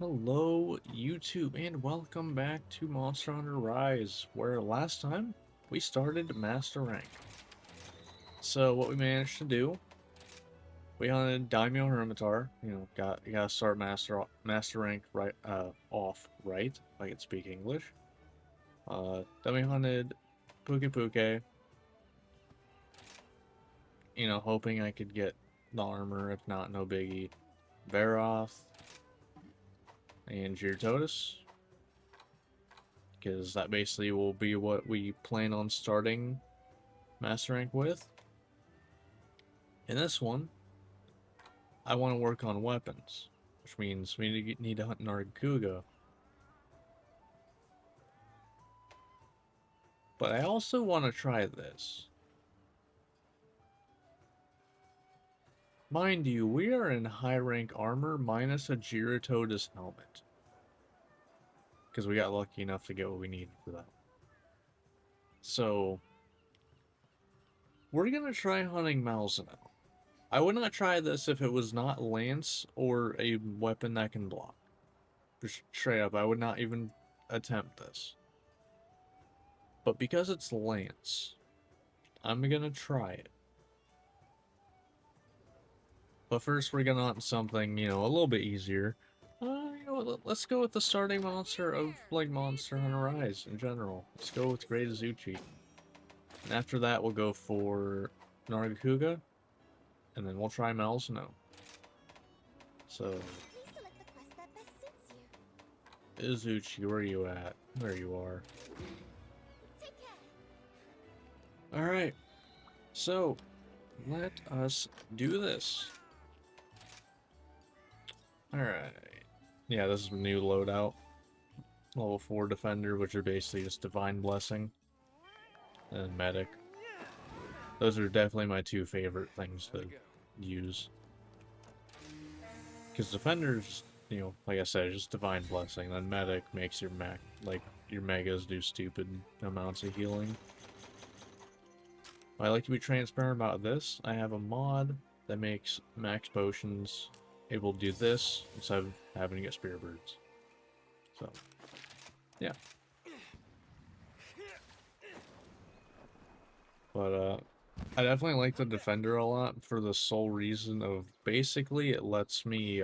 Hello, YouTube, and welcome back to Monster Hunter Rise, where last time we started Master Rank. So what we managed to do, we hunted Daimyo Hermitar. Gotta start Master Rank right off right, if I can speak English. Then we hunted Puke, hoping I could get the armor. If not, no biggie. Veroth and Gyarados, because that basically will be what we plan on starting Master Rank with. In this one, I want to work on weapons, which means we need to hunt Nargacuga. But I also want to try this. Mind you, we are in high rank armor minus a Gyarados helmet, because we got lucky enough to get what we needed for that. So, we're going to try hunting Malzeno. I would not try this if it was not Lance or a weapon that can block. Just straight up, I would not even attempt this. But because it's Lance, I'm gonna try it. But first we're gonna hunt something, a little bit easier. Let's go with the starting monster of, like, Monster Hunter Rise in general. Let's go with Great Azuchi. And after that we'll go for Nargacuga, and then we'll try Malzeno. So, Azuchi, where are you at? There you are. Alright, so let us do this. Alright. Yeah, this is a new loadout. Level 4 Defender, which are basically just Divine Blessing. And Medic. Those are definitely my two favorite things to use. Because Defender's, like I said, just Divine Blessing. Then Medic makes your your Megas do stupid amounts of healing. I like to be transparent about this. I have a mod that makes max potions able to do this instead of having to get Spear Birds. So, yeah. But, I definitely like the Defender a lot for the sole reason of basically it lets me,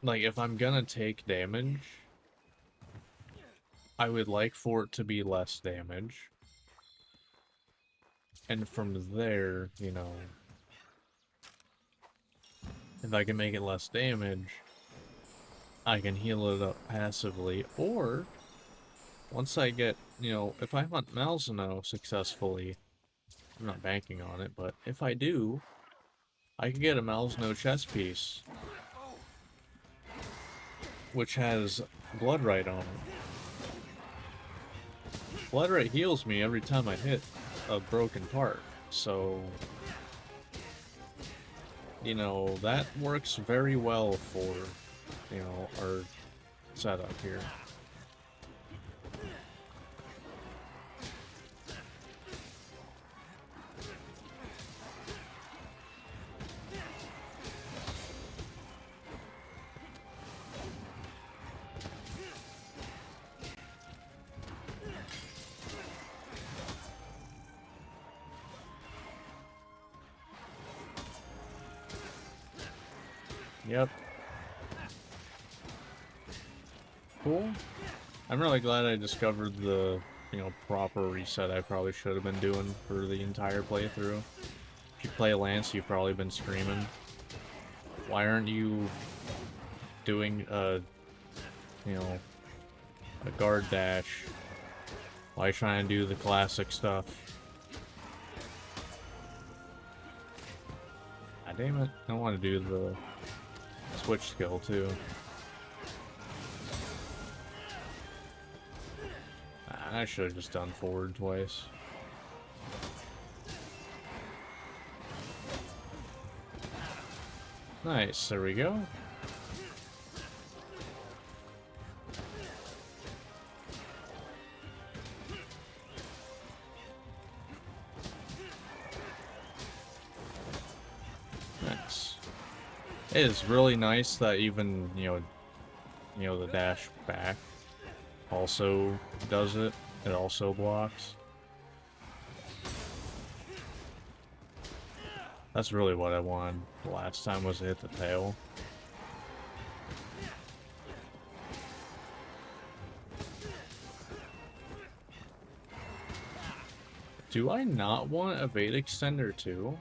like, if I'm gonna take damage, I would like for it to be less damage. And from there, if I can make it less damage, I can heal it up passively, or once I get, if I hunt Malzeno successfully, I'm not banking on it, but if I do, I can get a Malzeno chest piece, which has Bloodrite on it. Bloodrite heals me every time I hit a broken part, so, that works very well for, our setup here. Yep. Cool. I'm really glad I discovered the, proper reset I probably should have been doing for the entire playthrough. If you play Lance, you've probably been screaming, why aren't you doing a guard dash? Why are you trying to do the classic stuff? Ah, damn it. I want to do the switch skill, too. I should have just done forward twice. Nice, there we go. Nice. It is really nice that even, the dash back also does it. It also blocks. That's really what I wanted the last time, was to hit the tail. Do I not want evade extender too?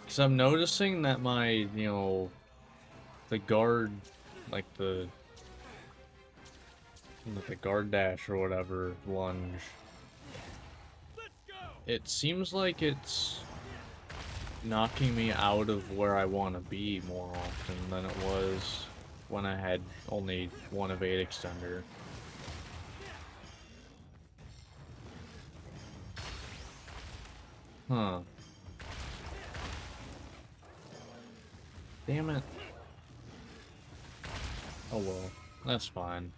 Because I'm noticing that my, the guard, like the guard dash or whatever, lunge, it seems like it's knocking me out of where I want to be more often than it was when I had only one evade extender. Huh. Damn it. Oh well, that's fine.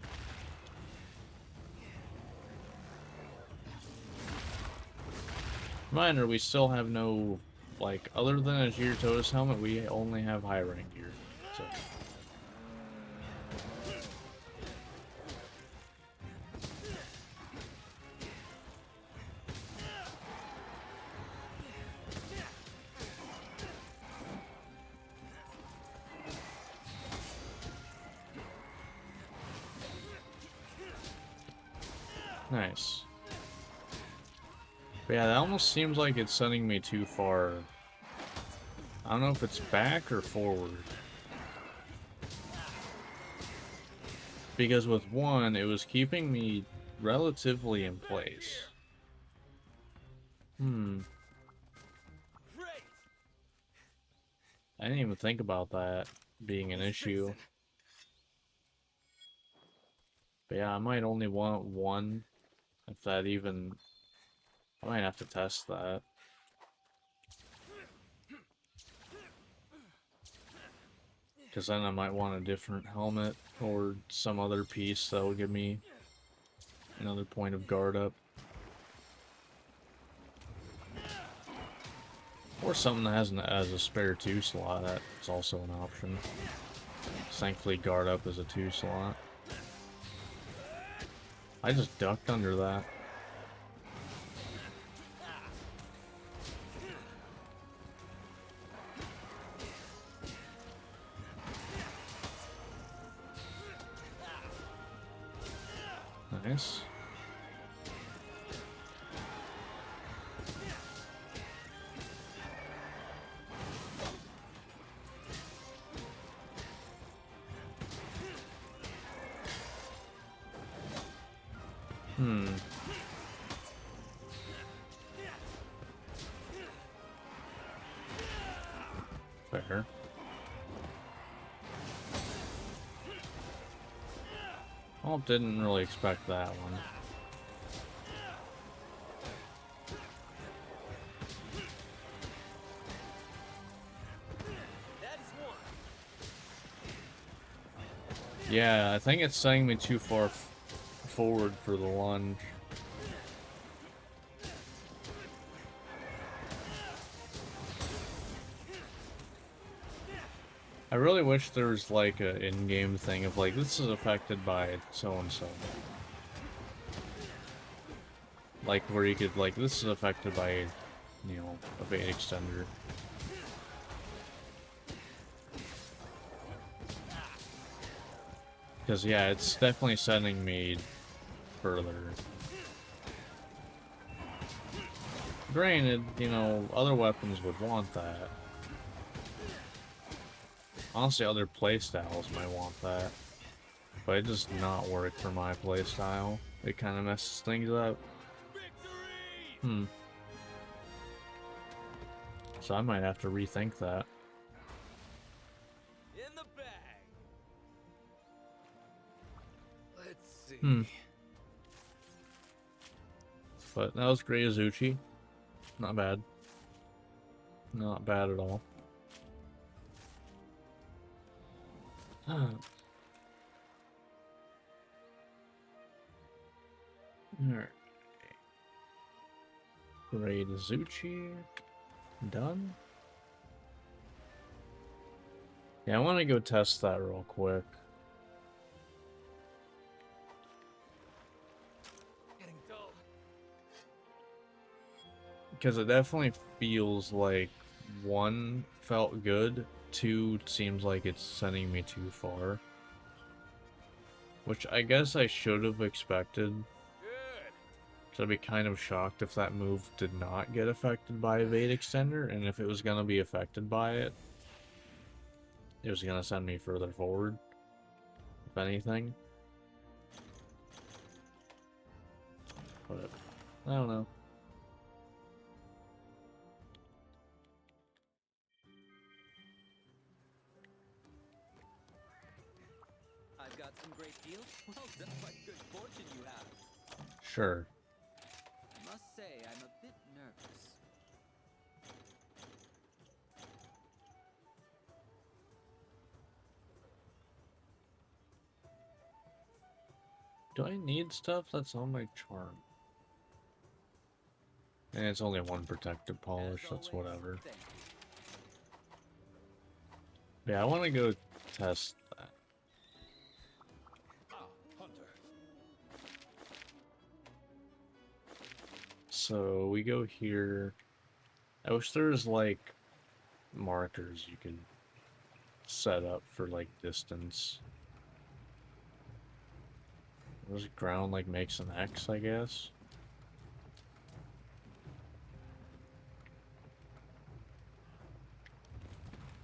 Reminder, we still have no, like, other than a Girtotus helmet, we only have high rank gear. So. Nice. But yeah, that almost seems like it's sending me too far. I don't know if it's back or forward. Because with one, it was keeping me relatively in place. I didn't even think about that being an issue. But yeah, I might only want one. If that even... I might have to test that. Because then I might want a different helmet or some other piece that will give me another point of guard up. Or something that has a spare 2 slot, that's also an option. Thankfully, guard up is a 2 slot. I just ducked under that. Nice. Fair. Well, didn't really expect that one. Yeah, I think it's sending me too far forward for the lunge. I really wish there was like an in-game thing of like, this is affected by so-and-so. Like where you could like, this is affected by, a bait extender. Because yeah, it's definitely sending me further. Granted, other weapons would want that. Honestly, other playstyles might want that. But it does not work for my playstyle. It kind of messes things up. So I might have to rethink that. In the bag. Let's see. But that was great, Azuchi. Not bad. Not bad at all. Alright. Upgrade Zuchi. Done. Yeah, I want to go test that real quick. Getting dull. Because it definitely feels like 1 felt good, 2 seems like it's sending me too far. Which I guess I should have expected. Good. Because I'd be kind of shocked if that move did not get affected by Evade Extender, and if it was going to be affected by it, it was going to send me further forward, if anything. But, I don't know. I've got some great deals. Well, that's what good fortune you have. Sure. I must say, I'm a bit nervous. Do I need stuff that's on my charm? And it's only 1 protective polish, As that's always, whatever. thank you. Yeah, I want to go test that. Ah, Hunter. So we go here. I wish there was like markers you can set up for like distance. This ground like makes an X, I guess.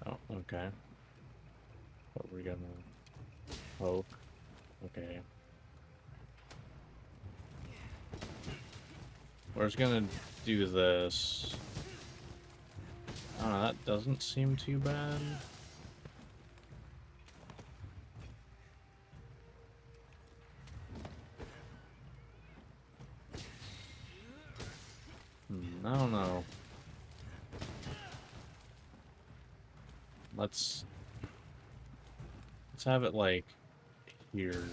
Oh, okay. What we're gonna poke. Okay. We're just gonna do this. I don't know, that doesn't seem too bad. I don't know. Let's have it like here.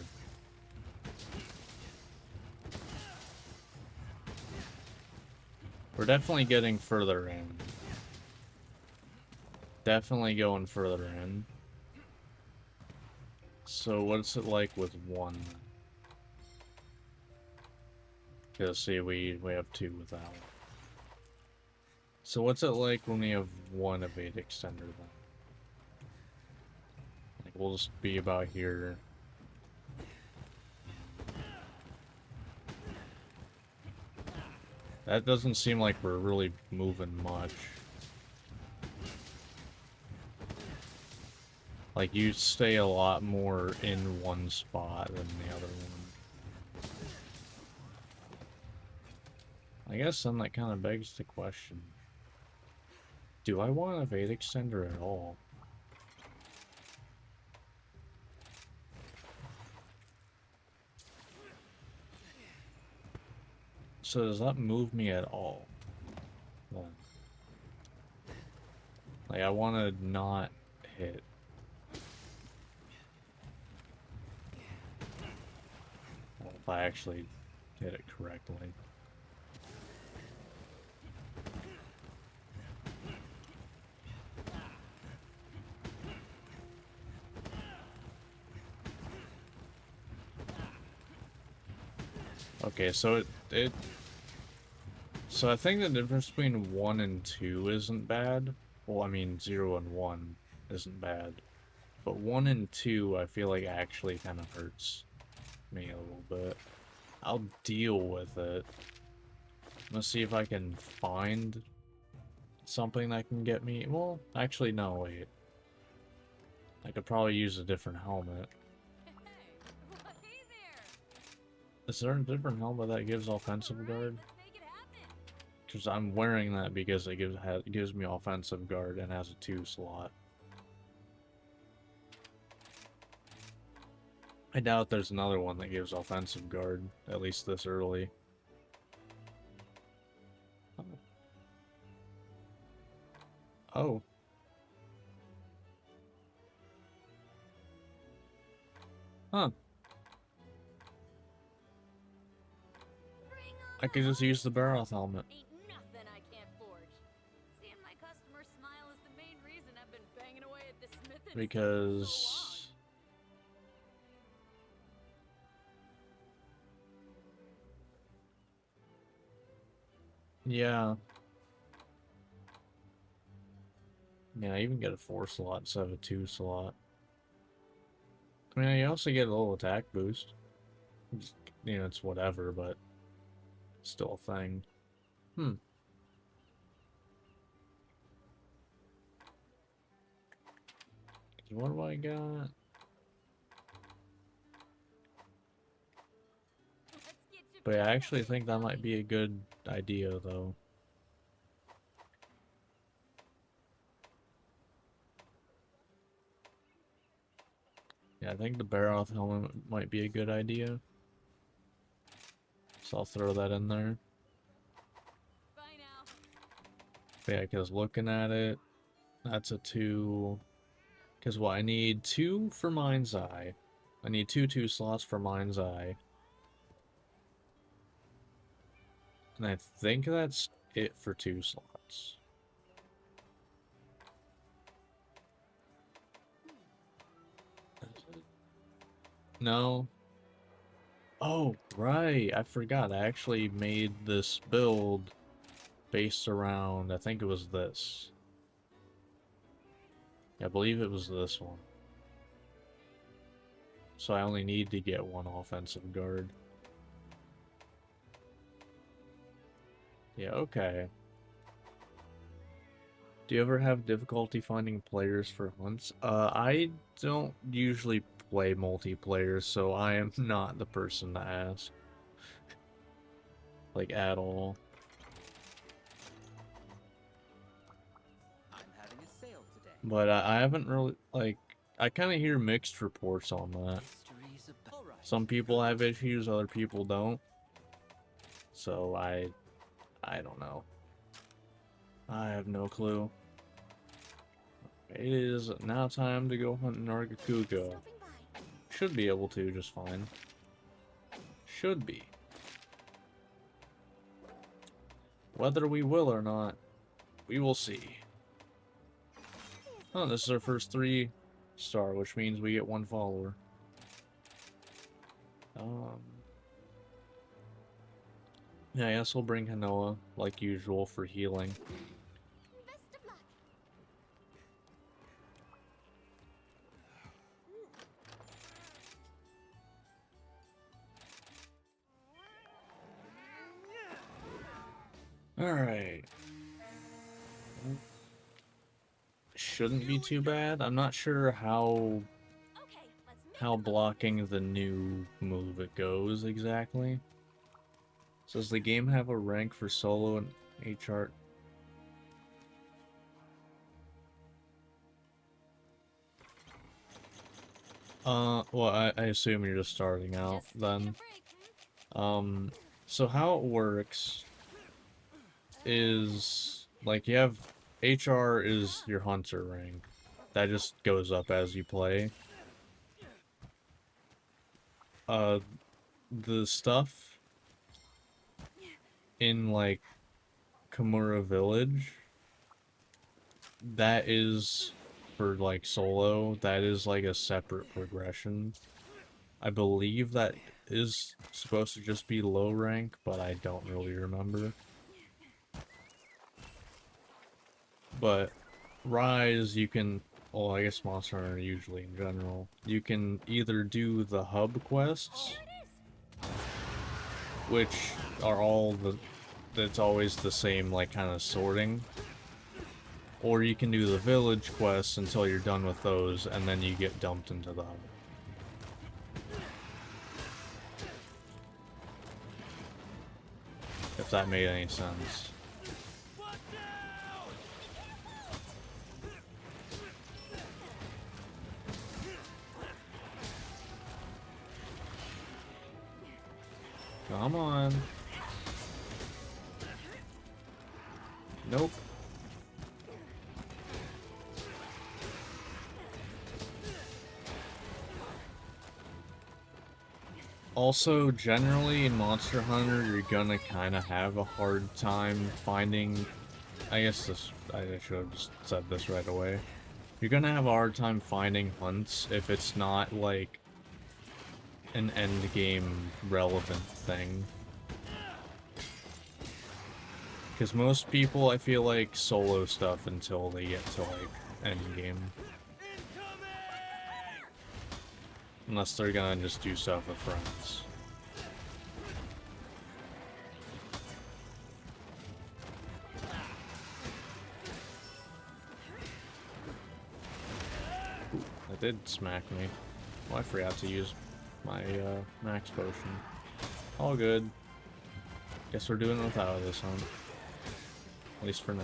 We're definitely getting further in. Definitely going further in. So what's it like with 1? Okay, see, we have 2 without. So what's it like when we have 1 evade extender then? Like we'll just be about here. That doesn't seem like we're really moving much. Like you stay a lot more in 1 spot than the other one. I guess then that kind of begs the question. Do I want an evade extender at all? So does that move me at all? Then? Like I want to not hit. Well, if I actually hit it correctly. Okay, so so I think the difference between 1 and 2 isn't bad. Well, I mean 0 and 1 isn't bad. But 1 and 2 I feel like actually kind of hurts me a little bit. I'll deal with it. Let's see if I can find something that can get me. Well, actually no, wait. I could probably use a different helmet. Hey, well, hey there. Is there a different helmet that gives offensive guard? Let's make it happen. Because I'm wearing that because it gives me offensive guard and has a 2 slot. I doubt there's another one that gives offensive guard, at least this early. Oh. Huh. Bring on I could just use the Baroth helmet. Ain't nothing smile is the main reason I've been banging away at this smith and because yeah. Yeah, I even get a 4 slot instead of a 2 slot. I mean, you also get a little attack boost. Just, you know, it's whatever, but still a thing. What do I got? Let's get you But yeah, I back actually up, think that might Billy. be a good idea, though. Yeah, I think the Baroth helmet might be a good idea. So I'll throw that in there. Bye now. But yeah, because looking at it, that's a 2. Because what, I need 2 for Mind's Eye. I need 2 slots for Mind's Eye. And I think that's it for 2 slots. No. Oh, right. I forgot. I actually made this build based around, I think it was this. I believe it was this one. So I only need to get 1 offensive guard. Yeah, okay. Do you ever have difficulty finding players for hunts? I don't usually play multiplayer, so I am not the person to ask. Like, at all. I'm having a sale today. But I haven't really, like, I kind of hear mixed reports on that. Mysteries about. All right. Some people have issues, other people don't. So I don't know. I have no clue. It is now time to go hunt Nargacuga. Stopping by. Should be able to just fine. Should be. Whether we will or not, we will see. Oh, this is our first 3-star, which means we get 1 follower. Yeah, I guess we'll bring Hanoa, like usual, for healing. Best of luck. Alright. Shouldn't be too bad. I'm not sure how Okay, let's make the blocking the new move it goes exactly. So does the game have a rank for solo and HR? Well, I assume you're just starting out Just then. taking a break, So how it works is, like, you have HR is your hunter rank. That just goes up as you play. The stuff in, like, Kamura Village, that is for, like, solo, that is, like, a separate progression. I believe that is supposed to just be low rank, but I don't really remember. But Rise, you can, well, I guess Monster Hunter usually in general, you can either do the hub quests, which are all that's always the same, like, kind of sorting, or you can do the village quests until you're done with those, and then you get dumped into the hub. If that made any sense. Come on. Nope. Also, generally in Monster Hunter, you're gonna kind of have a hard time finding I guess this, I should have just said this right away. You're gonna have a hard time finding hunts if it's not, like, an end game relevant thing. Because most people, I feel like, solo stuff until they get to, like, end game. Unless they're gonna just do stuff with friends. Ooh, that did smack me. Well, I forgot to use my max potion. All good. Guess we're doing without this hunt. At least for now.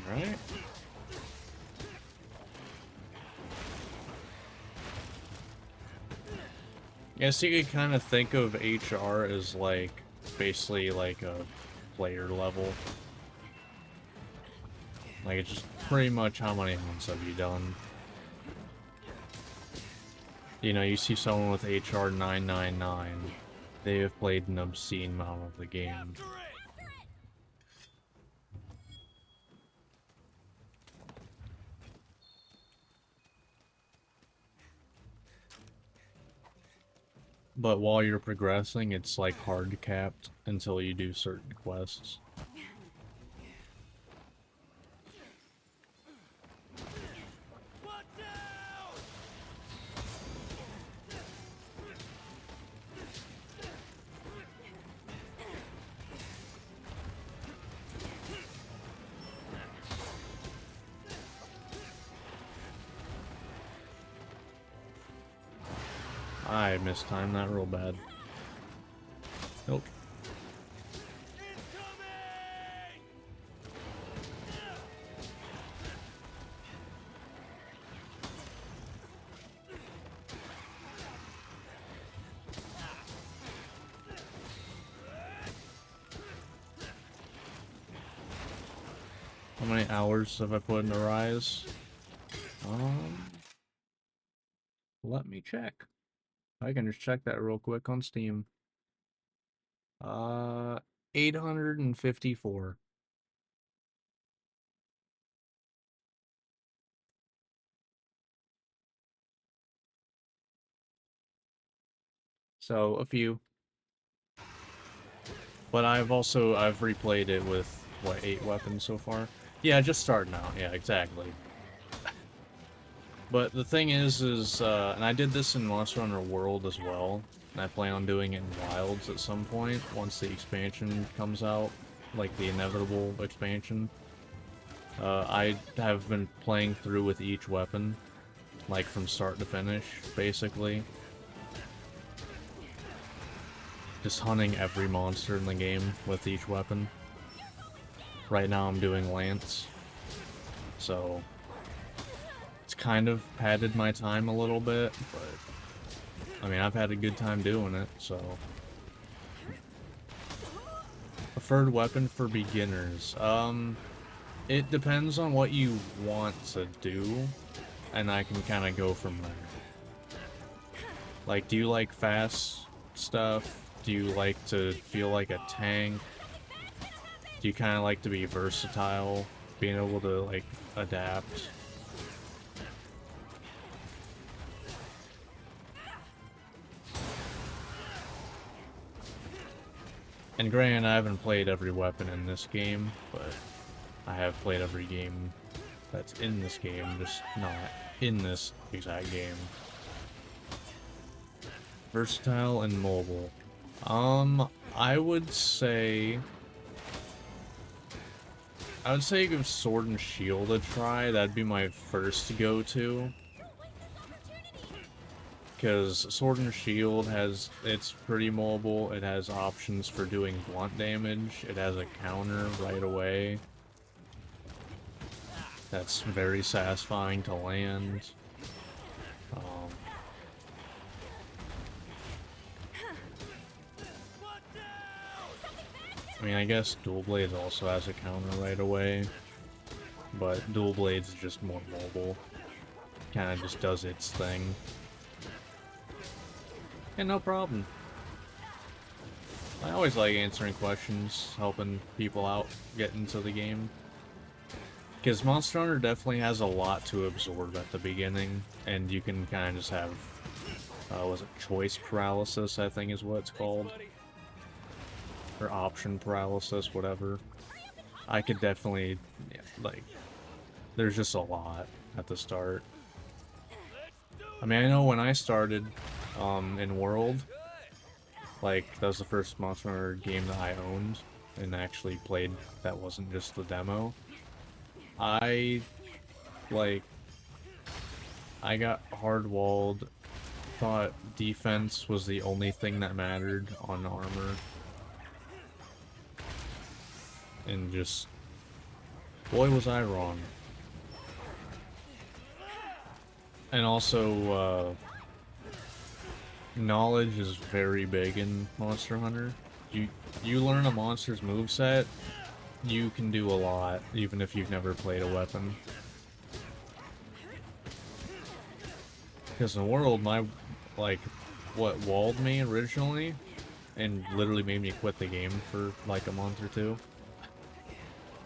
Alright. Yeah, so you could kind of think of HR as, like, basically like a player level. Like, it's just pretty much how many hunts have you done. You know, you see someone with HR 999, they have played an obscene amount of the game. But while you're progressing, it's like hard capped until you do certain quests. I mistimed that real bad. Nope. How many hours have I put into Rise? Let me check. I can just check that real quick on Steam. 854. So, a few. But I've replayed it with, what, 8 weapons so far? Yeah, just starting out. Yeah, exactly. But the thing is, and I did this in Monster Hunter World as well, and I plan on doing it in Wilds at some point, once the expansion comes out, like the inevitable expansion. I have been playing through with each weapon, like from start to finish, basically. Just hunting every monster in the game with each weapon. Right now I'm doing Lance, so it's kind of padded my time a little bit, but I mean, I've had a good time doing it, so. Preferred weapon for beginners. It depends on what you want to do, and I can kind of go from there. Like, do you like fast stuff? Do you like to feel like a tank? Do you kind of like to be versatile, being able to, like, adapt? And granted, I haven't played every weapon in this game, but I have played every game that's in this game, just not in this exact game. Versatile and mobile. I would say give Sword and Shield a try. That'd be my first go-to. Because Sword and Shield it's pretty mobile, it has options for doing blunt damage, it has a counter right away. That's very satisfying to land. I mean, I guess Dual Blades also has a counter right away, but Dual Blades is just more mobile. Kind of just does its thing. And no problem. I always like answering questions, helping people out get into the game. Because Monster Hunter definitely has a lot to absorb at the beginning, and you can kind of just have, was it choice paralysis, I think is what it's called? Buddy. Or option paralysis, whatever. I could definitely, yeah, like, there's just a lot at the start. I mean, I know when I started, in World, like, that was the first Monster Hunter game that I owned, and actually played that wasn't just the demo. I got hard-walled, thought defense was the only thing that mattered on armor. And just, boy was I wrong. And also, knowledge is very big in Monster Hunter. You learn a monster's moveset, you can do a lot, even if you've never played a weapon. Because in the world, what walled me originally, and literally made me quit the game for like a month or two.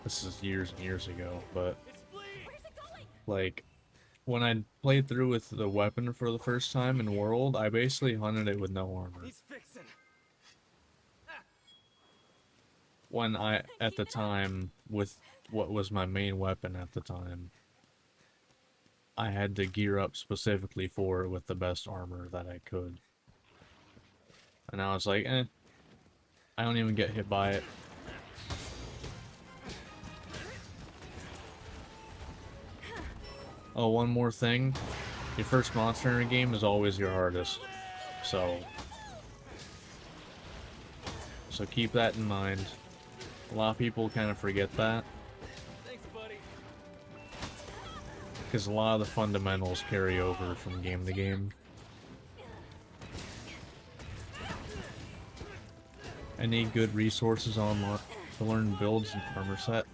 This is years and years ago, but like, when I played through with the weapon for the first time in World, I basically hunted it with no armor. He's fixing. When at the time, with what was my main weapon at the time, I had to gear up specifically for it with the best armor that I could. And I was like, I don't even get hit by it. Oh, one more thing. Your first Monster Hunter game is always your hardest. So keep that in mind. A lot of people kind of forget that. Thanks, buddy. Because a lot of the fundamentals carry over from game to game. Any good resources online to learn builds and armor set?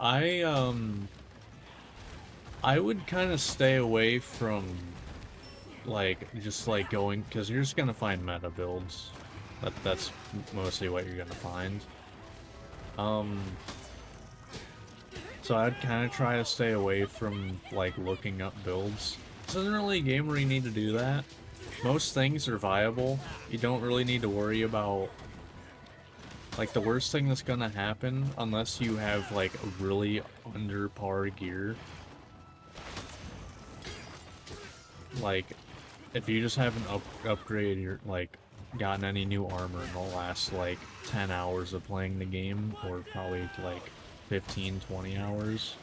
I would kind of stay away from, like, just like going, because you're just gonna find meta builds. That's mostly what you're gonna find. So I'd kind of try to stay away from, like, looking up builds. This isn't really a game where you need to do that. Most things are viable. You don't really need to worry about, like, the worst thing that's gonna happen, unless you have, like, really under par gear. Like, if you just haven't upgraded your, like, gotten any new armor in the last, like, 10 hours of playing the game, or probably, like, 15, 20 hours,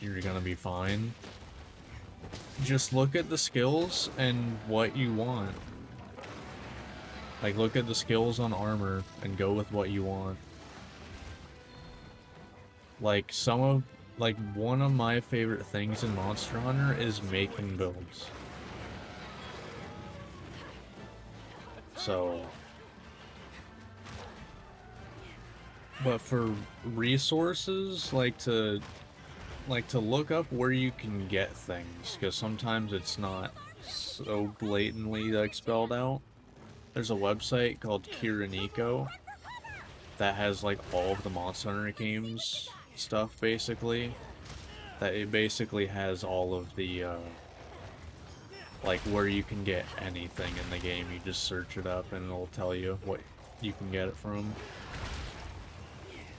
you're gonna be fine. Just look at the skills and what you want. Like, look at the skills on armor and go with what you want. Like, one of my favorite things in Monster Hunter is making builds. So, but for resources, like to look up where you can get things, because sometimes it's not so blatantly, like, spelled out. There's a website called Kiriniko that has, like, all of the Monster Hunter games stuff, basically. That it basically has all of the, like, where you can get anything in the game. You just search it up and it'll tell you what you can get it from.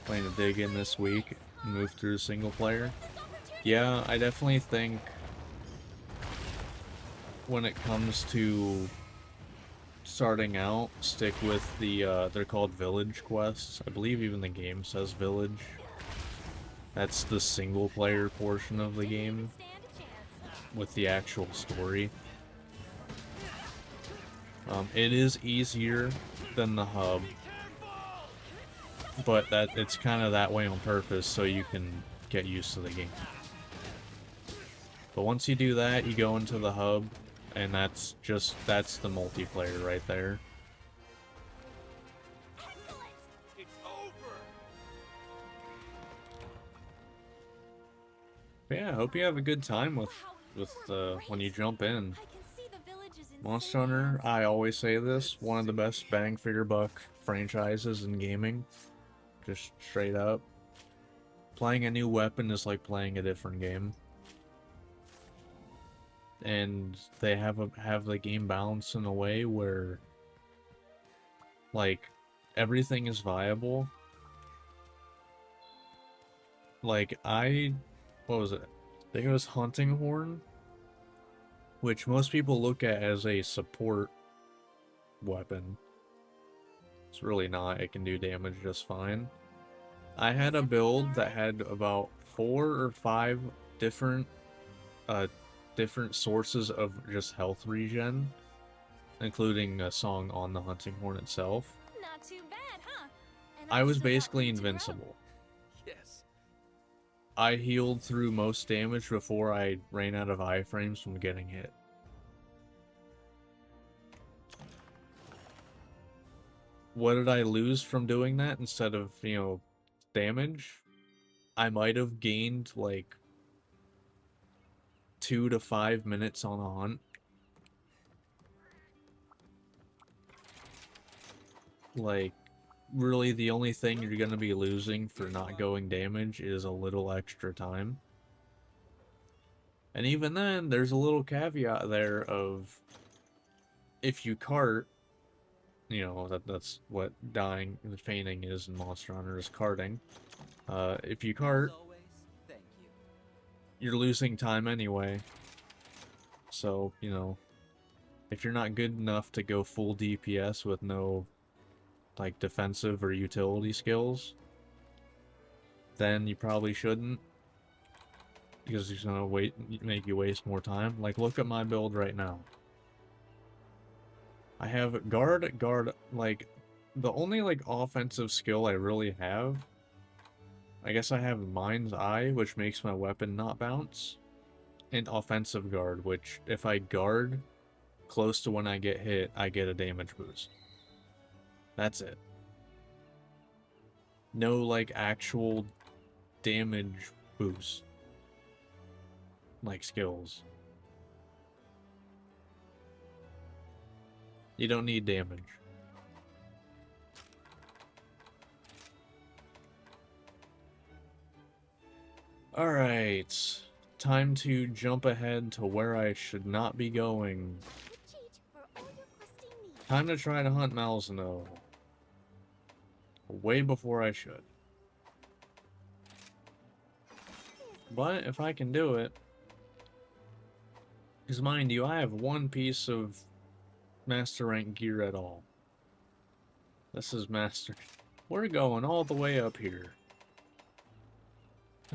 Planning to dig in this week and move through single player. Yeah, I definitely think when it comes to starting out, stick with the, they're called village quests. I believe even the game says village. That's the single player portion of the game with the actual story. It is easier than the hub, but it's kind of that way on purpose so you can get used to the game. But once you do that, you go into the hub, and that's the multiplayer right there. But yeah, I hope you have a good time with Wow, you were when you great. jump in. I can see the village is in Monster safe Hunter, hands. I always say this, one of the best bang for your buck franchises in gaming. Just straight up. Playing a new weapon is like playing a different game. And they have the game balanced in a way where like everything is viable. Like what was it? I think it was Hunting Horn, which most people look at as a support weapon. It's really not. It can do damage just fine. I had a build that had about 4 or 5 different different sources of just health regen, including a song on the Hunting Horn itself. Not too bad, huh? And I I've was still got basically room to grow. invincible. Yes. I healed through most damage before I ran out of iframes from getting hit. What did I lose from doing that instead of, damage? I might have gained like 2 to 5 minutes on a hunt. Like, really the only thing you're gonna be losing for not going damage is a little extra time. And even then, there's a little caveat there of if you cart, that's what dying and feigning is in Monster Hunter, is carting. If you cart, As always, thank you. you're losing time anyway. So, if you're not good enough to go full DPS with no, like, defensive or utility skills, then you probably shouldn't. Because it's gonna make you waste more time. Like, look at my build right now. I have guard, like, the only, like, offensive skill I really have, I guess I have Mind's Eye, which makes my weapon not bounce, and offensive guard, which, if I guard close to when I get hit, I get a damage boost. That's it. No, like, actual damage boost. Like, skills. You don't need damage. Alright. Time to jump ahead to where I should not be going. Quick cheat for all your questing needs. Time to try to hunt Malzeno. Way before I should. But if I can do it... Because mind you, I have one piece of Master Rank gear at all. This is Master... We're going all the way up here.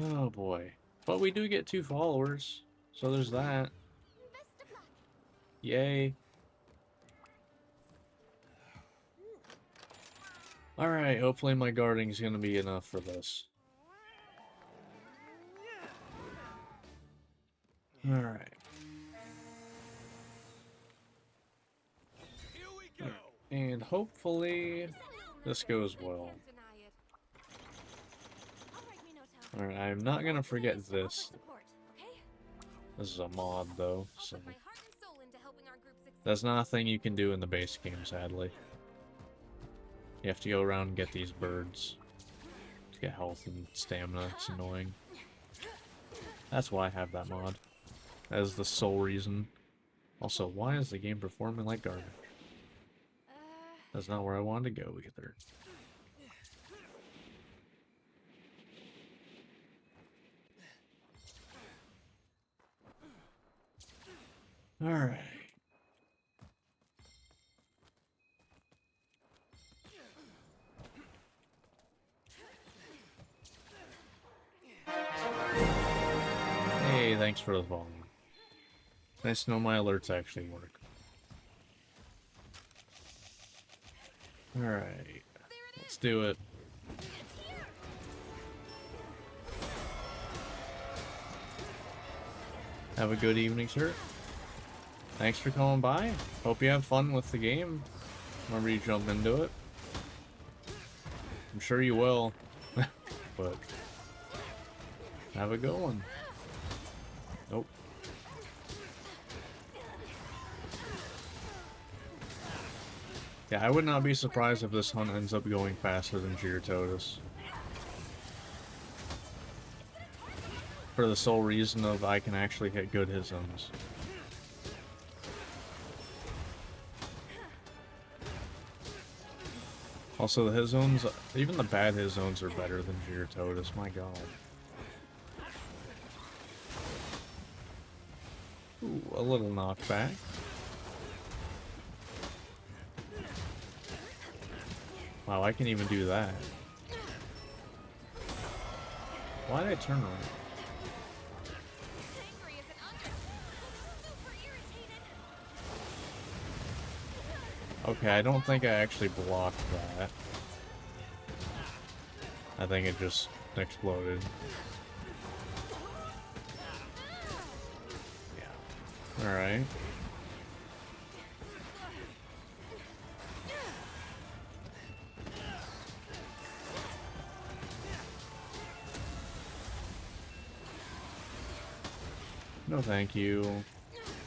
Oh boy. But we do get 2 followers, so there's that. Best of luck. Yay. Alright, hopefully my guarding's gonna be enough for this. Alright. Here we go. And hopefully this goes well. Alright, I'm not gonna forget this. This is a mod though, so that's not a thing you can do in the base game, sadly. You have to go around and get these birds to get health and stamina. It's annoying. That's why I have that mod. That is the sole reason. Also, why is the game performing like garbage? That's not where I wanted to go either. Alright. Hey, thanks for the volume. Nice to know my alerts actually work. Alright. Let's do it. Have a good evening, sir. Thanks for coming by. Hope you have fun with the game whenever you jump into it. I'm sure you will. But have a good one. Nope. Yeah, I would not be surprised if this hunt ends up going faster than Gyrototus. For the sole reason of I can actually hit good hit zones. Also, the hit zones, even the bad hit zones are better than Gyrototus, my god. Ooh, a little knockback. Wow, I can even do that. Why did I turn around? Angry as an under. Super irritated. Okay, I don't think I actually blocked that. I think it just exploded. Yeah. Alright. No thank you.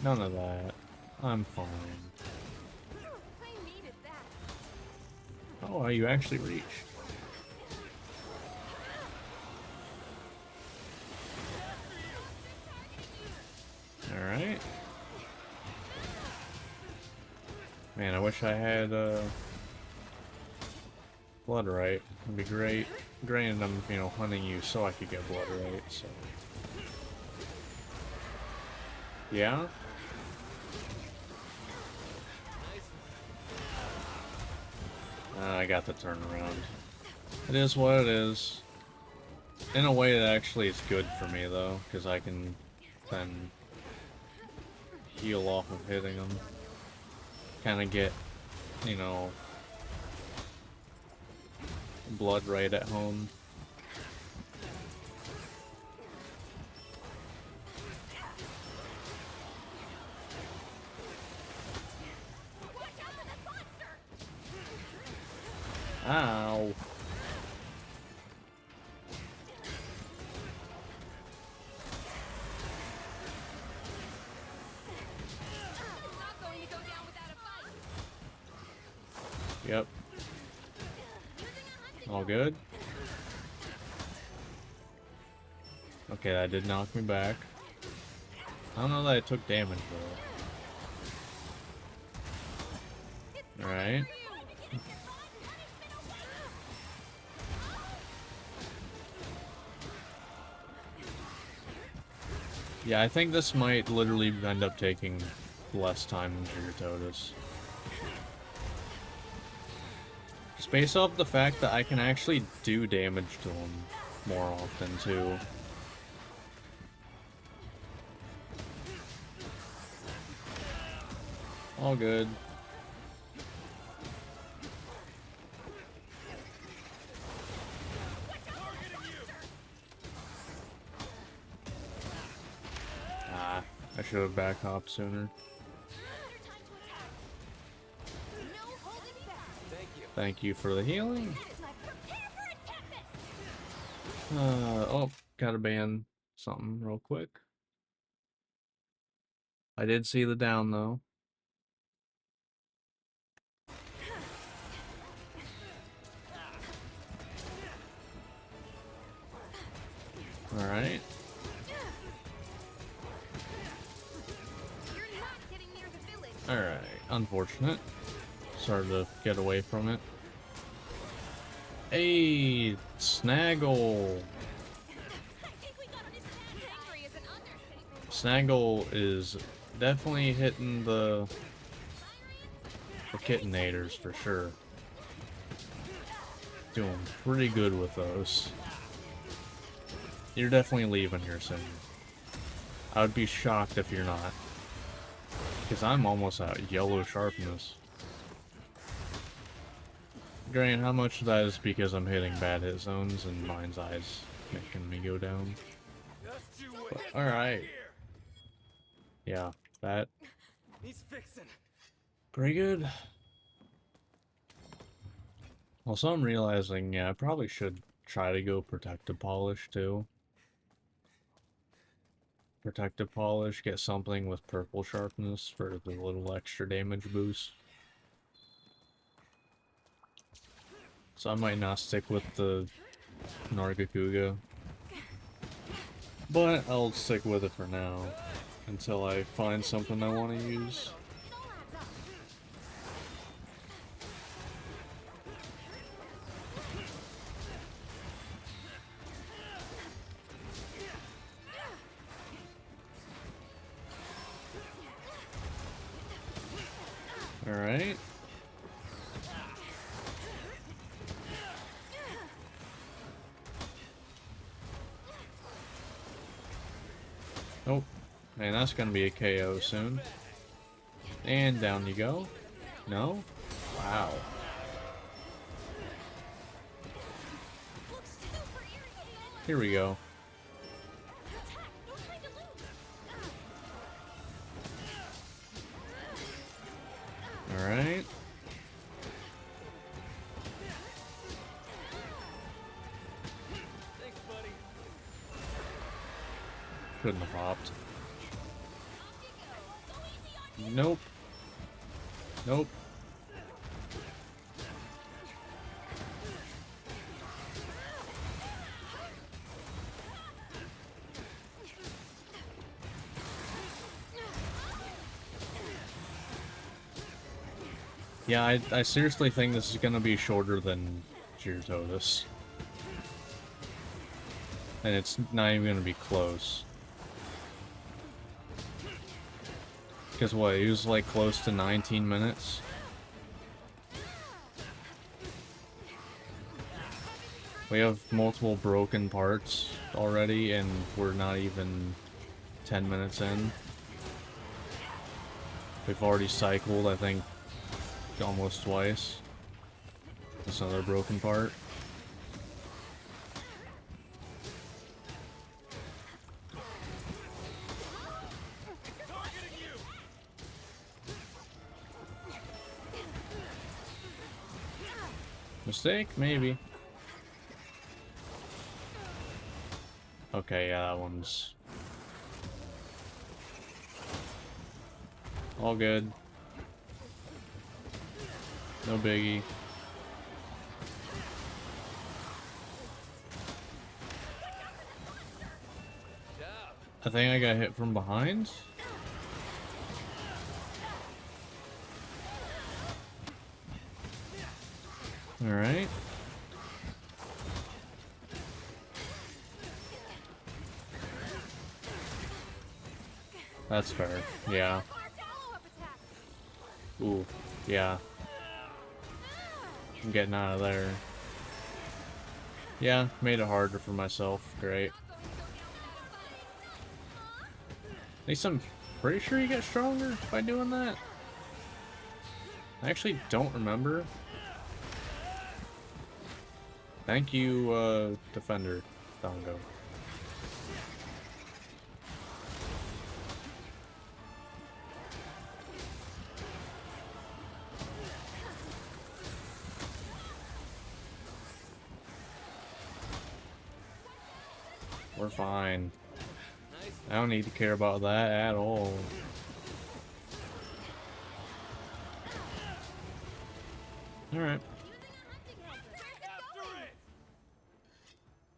None of that. I'm fine. I needed that. Oh, you actually reached. Alright. Man, I wish I had blood right. It'd be great. Granted, I'm, you know, hunting you so I could get blood right, so. Yeah? I got the turnaround. It is what it is. In a way that actually is good for me, though, because I can then heal off of hitting them. Kind of get, you know, blood right at home. Ow. It's not going to go down without a fight. Yep. All good? Okay, that did knock me back. I don't know that I took damage though. Alright. Yeah, I think this might literally end up taking less time than Gyrototus. Just based off the fact that I can actually do damage to him more often too. All good. Ah, I should have back hopped sooner. No holding back. Thank you. Thank you for the healing. That is my prepare for a tempest. Oh, gotta ban something real quick. I did see the down though. Alright. You're not getting near the village. Alright. Unfortunate. Started to get away from it. Hey, Snaggle. I think we got on his bad. Angry is an understatement. Snaggle is definitely hitting the kittenators for sure. Doing pretty good with those. You're definitely leaving here soon. I would be shocked if you're not. Because I'm almost at yellow sharpness. Grant, how much of that is because I'm hitting bad hit zones and Mind's Eye's making me go down? Just you But, wait. alright. Here. Yeah, that. He's fixing. Pretty good. Also, I'm realizing, yeah, I probably should try to go Protective Polish too. protective polish, get something with purple sharpness for the little extra damage boost. So I might not stick with the Nargacuga, but I'll stick with it for now until I find something I want to use. Alright. Oh, man, that's gonna be a KO soon. And down you go. No? Wow. Here we go. Alright. Thanks, buddy. Couldn't have popped. Nope. Nope. Yeah, I seriously think this is gonna be shorter than Gyarados. And it's not even gonna be close. Because what, it was like close to 19 minutes? We have multiple broken parts already, and we're not even 10 minutes in. We've already cycled, I think, almost twice. That's another broken part. Mistake? Maybe. Okay, yeah, that one's all good. No biggie. I think I got hit from behind. Alright. That's fair. Yeah. Ooh. Yeah. I'm getting out of there. Yeah, made it harder for myself. Great. At least I'm pretty sure you get stronger by doing that. I actually don't remember. Thank you, Defender Dongo. We're fine. I don't need to care about that at all. Alright.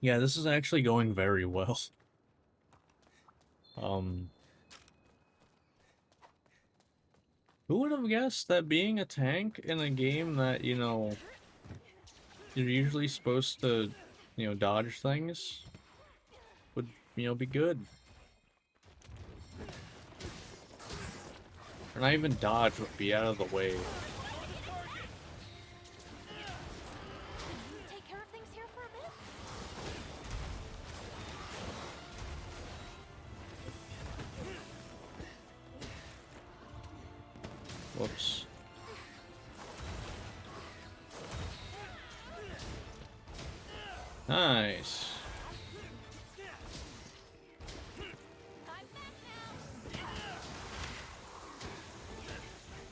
Yeah, this is actually going very well. Who would have guessed that being a tank in a game that, you know, you're usually supposed to, you know, dodge things would, you know, be good. Or not even dodge, would be out of the way. Take care of things here for a bit. Whoops. Nice.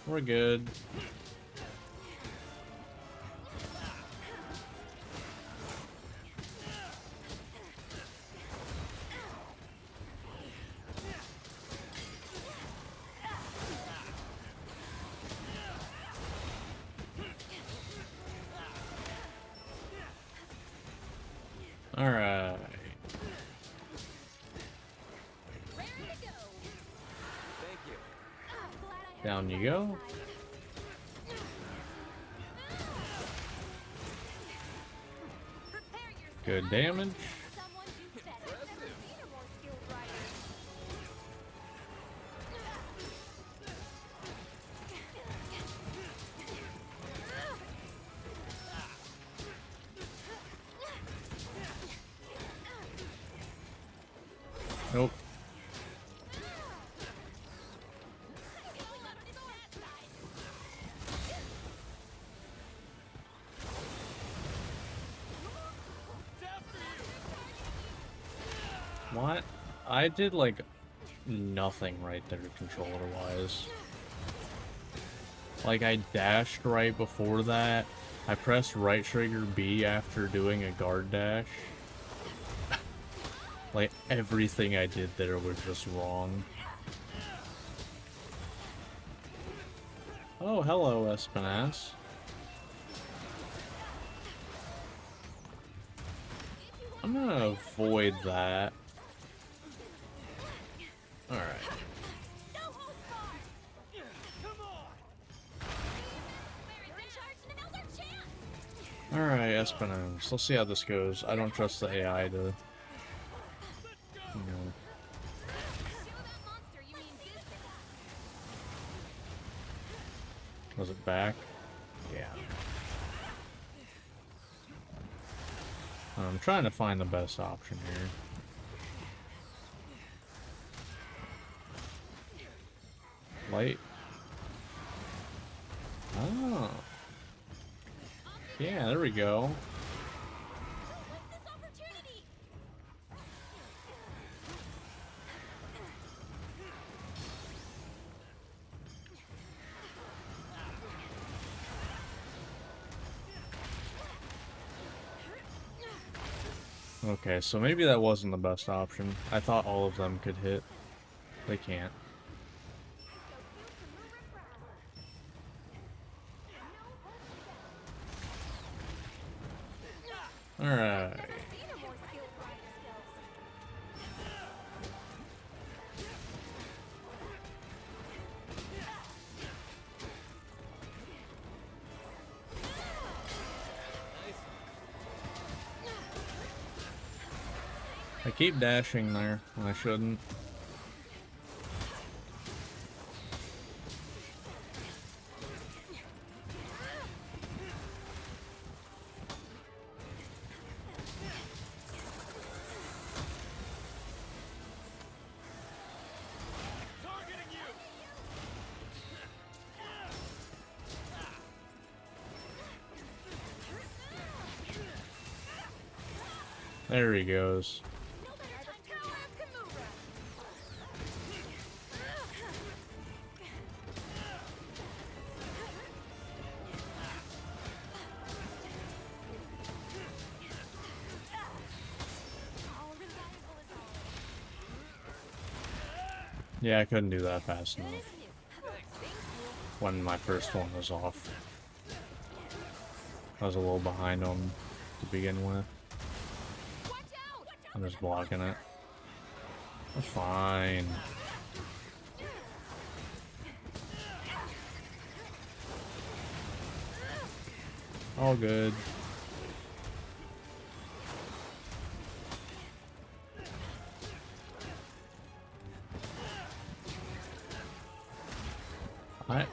We're good. Alright. Raring to go. Thank you. Glad I had Down you you go. by my side. Prepare yourself. Good damage. Someone do better. Never seen a more skilled rider. Nope. What? I did like nothing right there controller wise. Like I dashed right before that. I pressed right trigger B after doing a guard dash. Like everything I did there was just wrong. Oh, hello, Espinass. I'm gonna avoid that. Alright. No holds barred. Come on! Recharge, now's our chance. Alright, Espinass. Let's see how this goes. I don't trust the AI to, you know. Show that monster you mean business. Was it back? Yeah. I'm trying to find the best option here. Light. Oh. Yeah, there we go. What's this opportunity? Okay, so maybe that wasn't the best option. I thought all of them could hit. They can't. Alright. Seen a more skilled rider skills. I keep dashing there when I shouldn't. Targeting you! There he goes. No better time to power of Kimura. All reliable as always. Yeah, I couldn't do that fast enough Thank you. when my first one was off. I was a little behind on to begin with. Watch out! I'm just blocking it. That's fine. All good.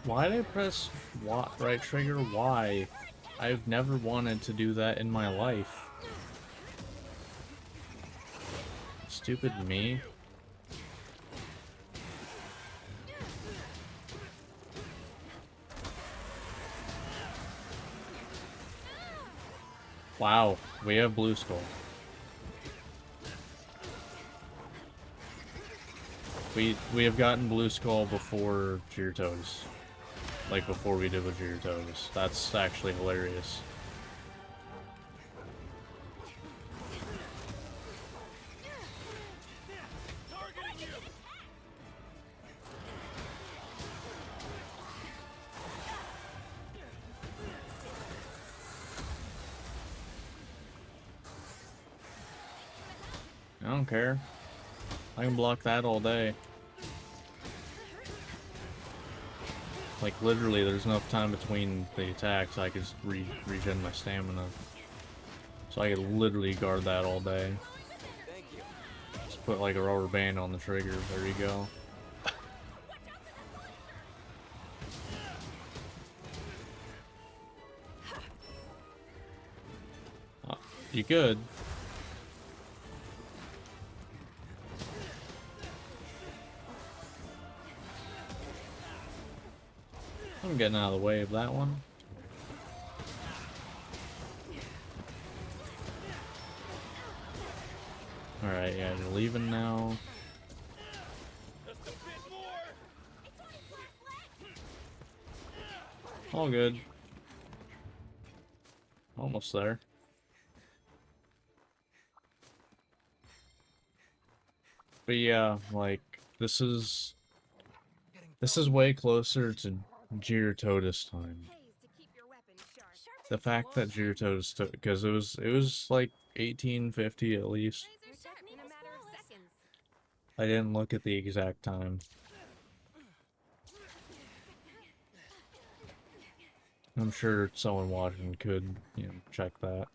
Why did I press right trigger? Why? I've never wanted to do that in my life. Stupid me. Wow, we have Blue Skull. We have gotten Blue Skull before Gyarados. Like before we did with Gyarados. That's actually hilarious. Targeting you! don't care. I can block that all day. Like, literally, there's enough time between the attacks I could just regen my stamina. So I could literally guard that all day. Thank you. Just put like a rubber band on the trigger. There you go. You could. I'm getting out of the way of that one. Alright, yeah, you're leaving now. Just a bit more. All good. Almost there. But yeah, like, this is way closer to Gyarados time. Pays to keep your weapon sharp. The fact that Gyarados took, because it was like 1850 at least. Razor sharp in a matter of seconds. I didn't look at the exact time. I'm sure someone watching could, you know, check that.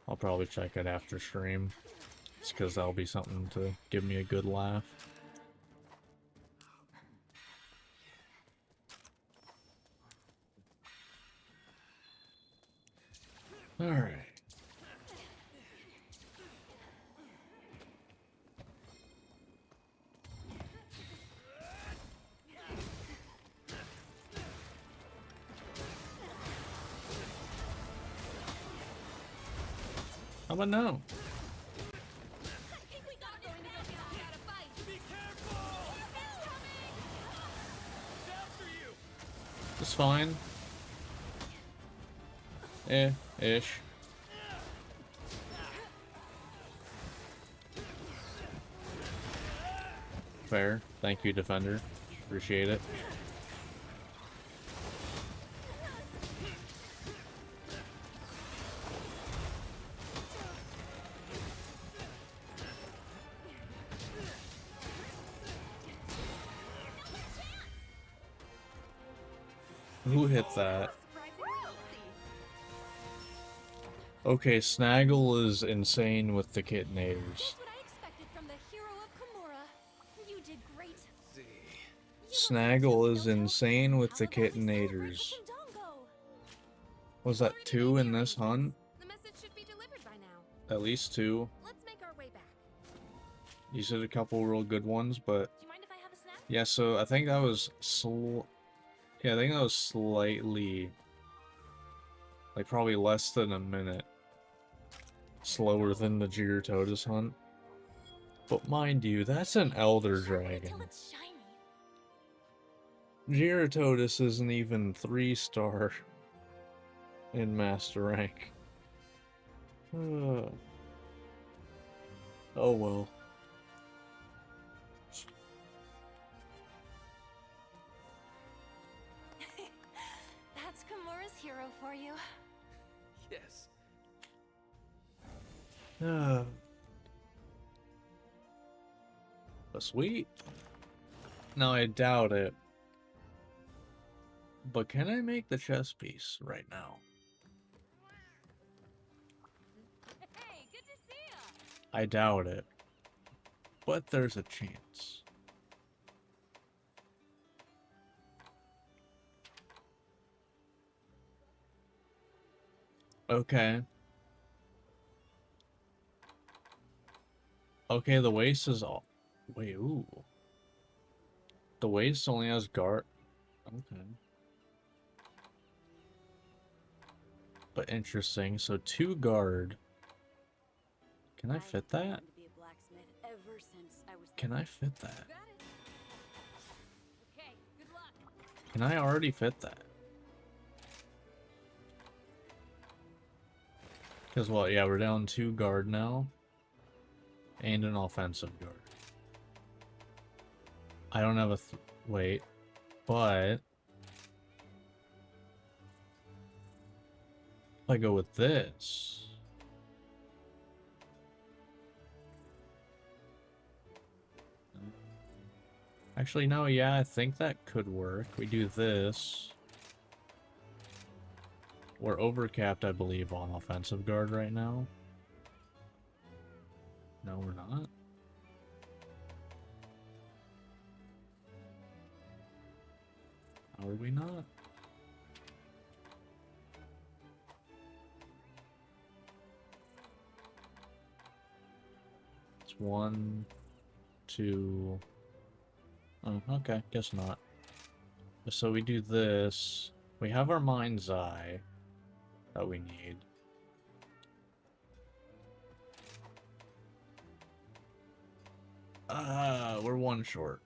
I'll probably check it after stream. It's because that'll be something to give me a good laugh. Alright. How about now? I think we got going to go out a fight. Be careful. It's after you. It's fine. Ish. Fair. Thank you, Defender. Appreciate it. Who hit that? Surprisingly easy. Okay, Snaggle is insane with the Kitonators. That's what I expected from the hero of Kimura. You did great. Snaggle is insane with the Kitonators. Was that 2 in this hunt? The message should be delivered by now. At least 2. Let's make our way back. You said a couple real good ones, but Do you mind if I have a snack? yeah, so I think that was yeah, I think that was slightly, like, probably less than a minute slower than the Gyarados hunt. But mind you, that's an Elder Dragon. Until it's shiny. Gyarados isn't even 3-star in Master Rank. Oh well. That's Kimura's hero for you. Yes. But sweet. Now I doubt it. But can I make the chess piece right now? Hey, good to see ya. I doubt it. But there's a chance. Okay. Okay, the waist is all. Wait, ooh. The waist only has guard. Okay. But interesting. So 2 guard. Can I fit that? wanted to be a blacksmith ever since I was Can I fit that? Got it. Okay, good luck. Can I already fit that? Because what? Yeah, we're down 2 guard now. And an offensive guard. I don't have a... wait. But... If I go with this. Actually, no, yeah, I think that could work. We do this. We're overcapped, I believe, on offensive guard right now. No, we're not. How are we not? It's 1, 2. Oh, okay, guess not. So we do this. We have our mind's eye that we need. We're 1 short.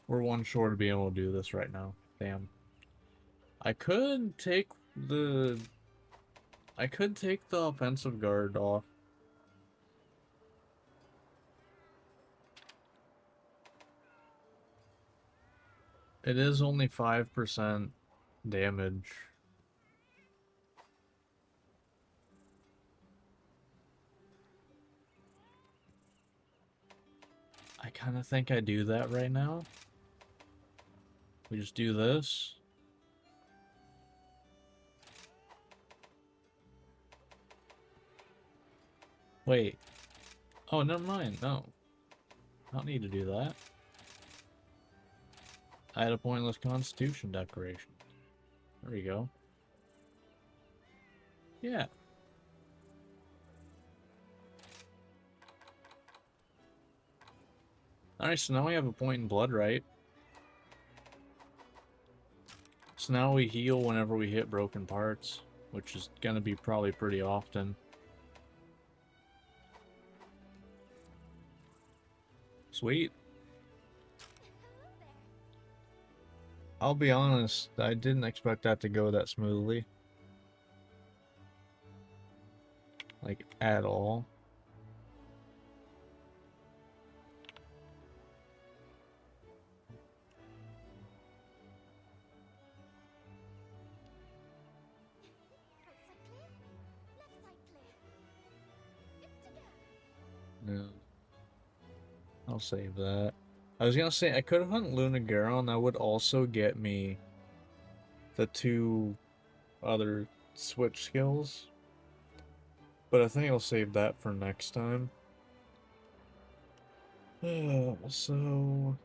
We're 1 short of being able to do this right now. Damn. I could take the offensive guard off. It is only 5% damage. I kind of think I do that right now. We just do this. Wait. Oh, never mind. No. I don't need to do that. I had a pointless Constitution decoration. There we go. Yeah. Alright, so now we have a point in blood, right? So now we heal whenever we hit broken parts, which is gonna be probably pretty often. Sweet. I'll be honest, I didn't expect that to go that smoothly. Like, at all. No. I'll save that. I was gonna say, I could hunt Lunagaro, and that would also get me the 2 other switch skills. But I think I'll save that for next time. So...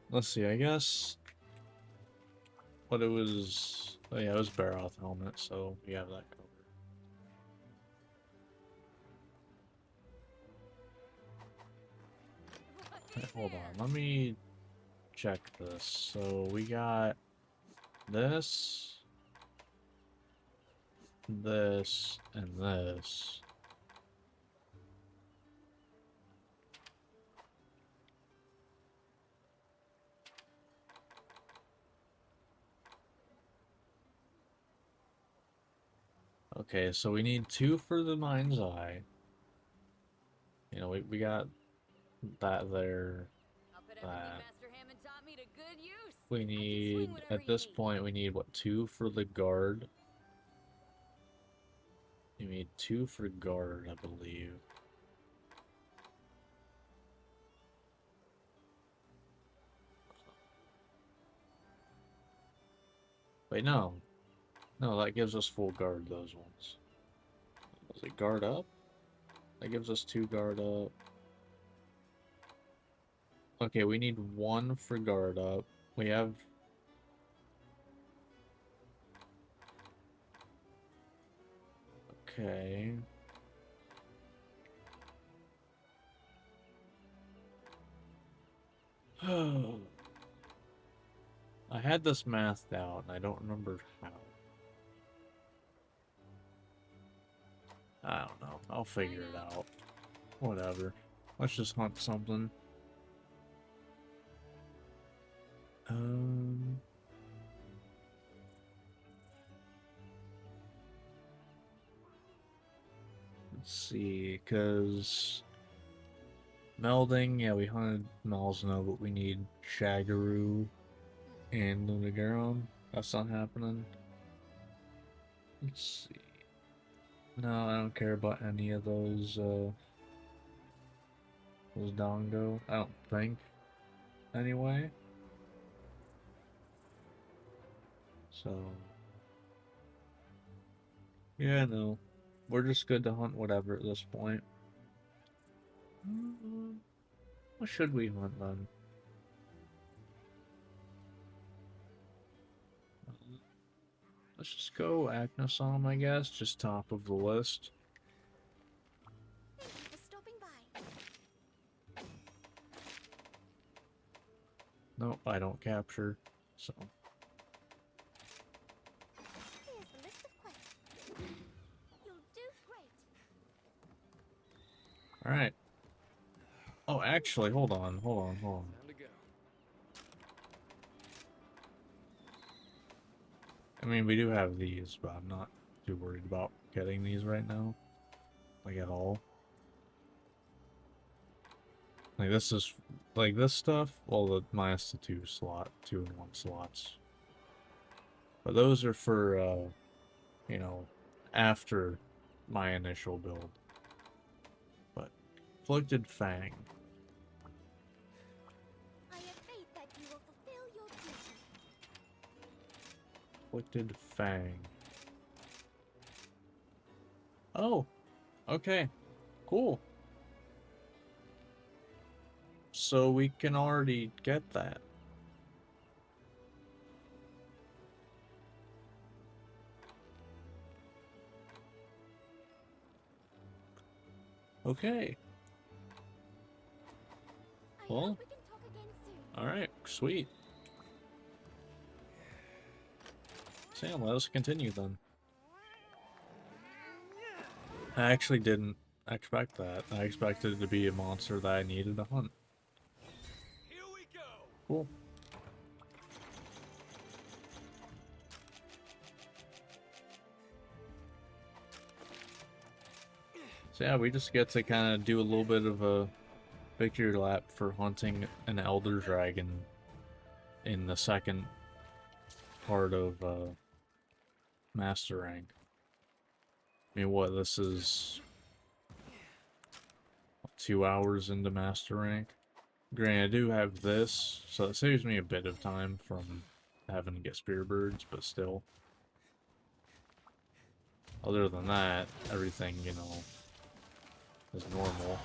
let's see, I guess... what it was... oh yeah, it was Baroth helmet, so we have that covered. Wait, hold on, let me check this. So we got this, this, and this. Okay, so we need 2 for the mind's eye. You know, we got that there. I'll put everything Master Hammond taught me to good use. We need, at this point, we need, what, 2 for the guard? You need 2 for guard, I believe. Wait, no. No, that gives us full guard, those ones. Was it guard up? That gives us 2 guard up. Okay, we need 1 for guard up. We have... okay. I had this mathed out, and I don't remember how. I don't know. I'll figure it out. Whatever. Let's just hunt something. Let's see, because melding, yeah, we hunted Malzno, but we need Shagaru and Lunagaron. That's not happening. Let's see. No, I don't care about any of those dongo. I don't think. Anyway. So. Yeah, no. We're just good to hunt whatever at this point. What should we hunt then? Let's just go Acnosom, I guess. Just top of the list. Thank you for stopping by. Nope, I don't capture. So. Here's the list of quests. You'll do great. Alright. Oh, actually, hold on. Time to go. I mean, we do have these, but I'm not too worried about getting these right now. Like, at all. Like, this is... Like, this stuff, well, the minus the 2 and 1 slots. But those are for, you know, after my initial build. But, Afflicted Fang. I have faith that you will fulfill your duty. Afflicted Fang. Oh, okay, cool. So we can already get that. Okay, I Well. hope we can talk again soon. alright, sweet. Sam, let us continue then. I actually didn't expect that. I expected it to be a monster that I needed to hunt. Here we go. Cool. So yeah, we just get to kind of do a little bit of a victory lap for hunting an Elder Dragon in the second part of Master Rank. I mean, what, this is 2 hours into Master Rank? Granted, I do have this, so it saves me a bit of time from having to get spear birds, but still. Other than that, everything, you know, is normal.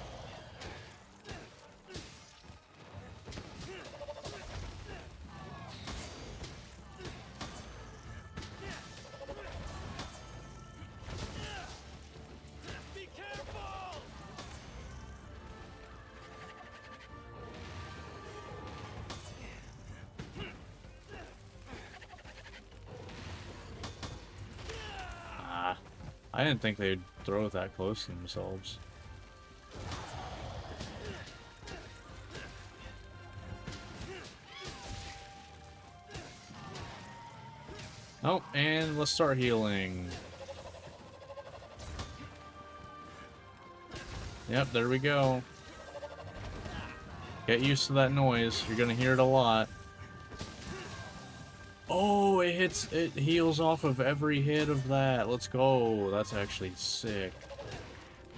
Be careful. Ah, I didn't think they'd throw it that close to themselves. Oh, and let's start healing. Yep, there we go. Get used to that noise. You're gonna hear it a lot. Oh, it heals off of every hit of that. Let's go. That's actually sick.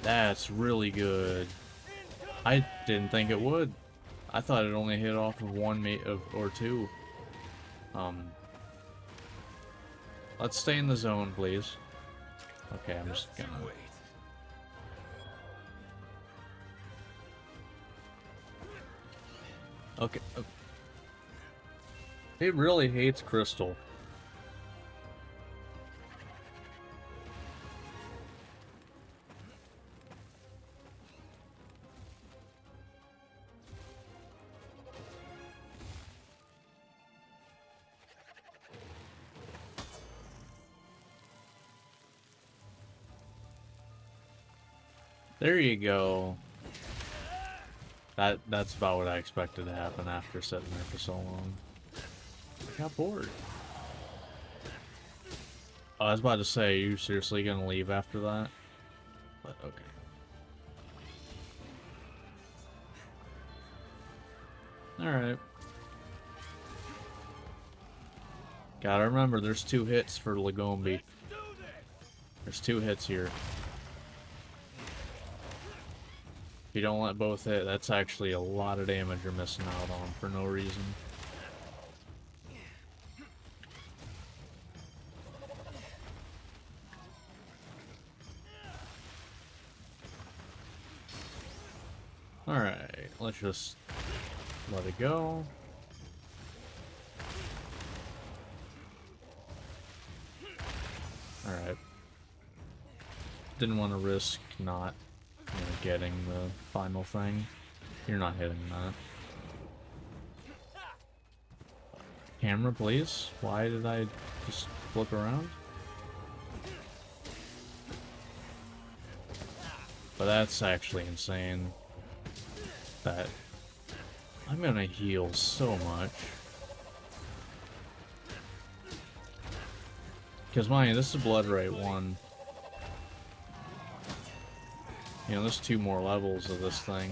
That's really good. I didn't think it would. I thought it only hit off of one or two. Let's stay in the zone, please. Okay, I'm just gonna... Wait. Okay. He really hates Crystal. There you go. That's about what I expected to happen after sitting there for so long. I got bored. Oh, I was about to say, are you seriously gonna leave after that? But okay. Alright. Gotta remember, there's 2 hits for Lagombi. Do this. There's 2 hits here. If you don't let both hit, that's actually a lot of damage you're missing out on for no reason. Alright, let's just let it go. Alright. Didn't want to risk not, getting the final thing. You're not hitting that. Camera, please? Why did I just flip around? But that's actually insane. That I'm gonna heal so much. Because mind you, this is Blood Rite 1. There's 2 more levels of this thing.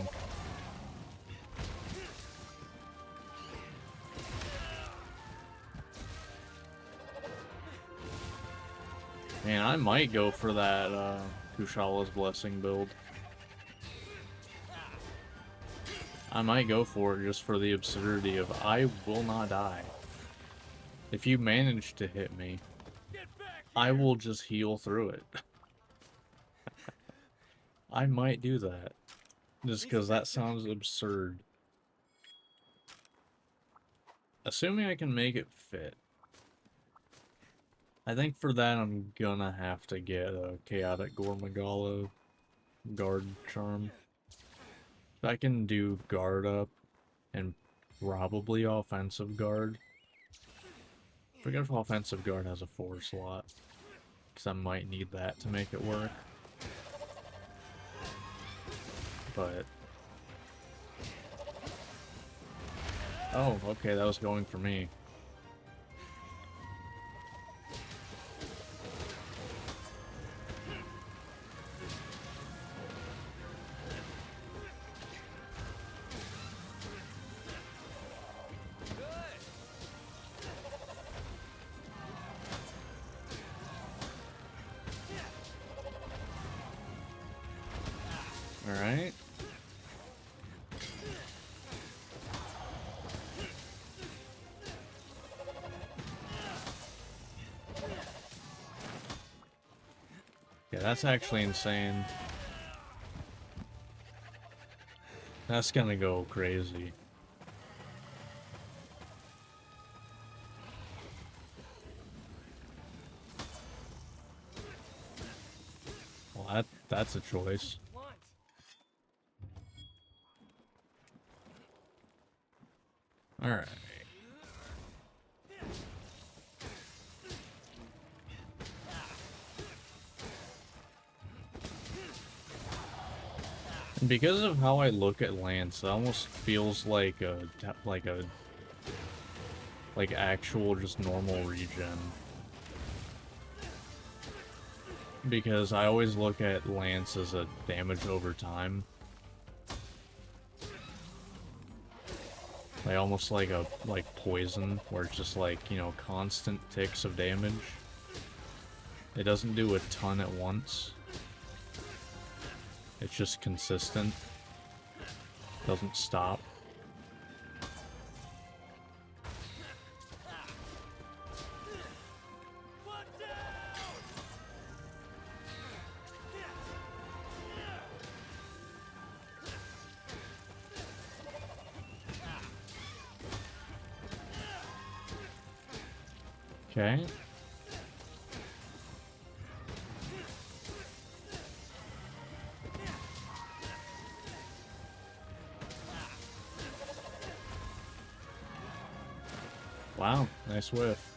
Man, I might go for that Kushal's Blessing build. I might go for it just for the absurdity of I will not die. If you manage to hit me, I will just heal through it. I might do that. Just because that sounds absurd. Assuming I can make it fit. I think for that I'm gonna have to get a Chaotic Gormagala guard charm. I can do guard up and probably offensive guard. Forget if offensive guard has a 4 slot, because I might need that to make it work. But oh, okay, that was going for me. Alright. Yeah, that's actually insane. That's gonna go crazy. Well, that's a choice. Alright. And because of how I look at Lance, it almost feels like actual just normal regen. Because I always look at Lance as a damage over time. Like almost like poison, where it's just constant ticks of damage. It doesn't do a ton at once. It's just consistent. Doesn't stop. Okay. Wow, nice whiff.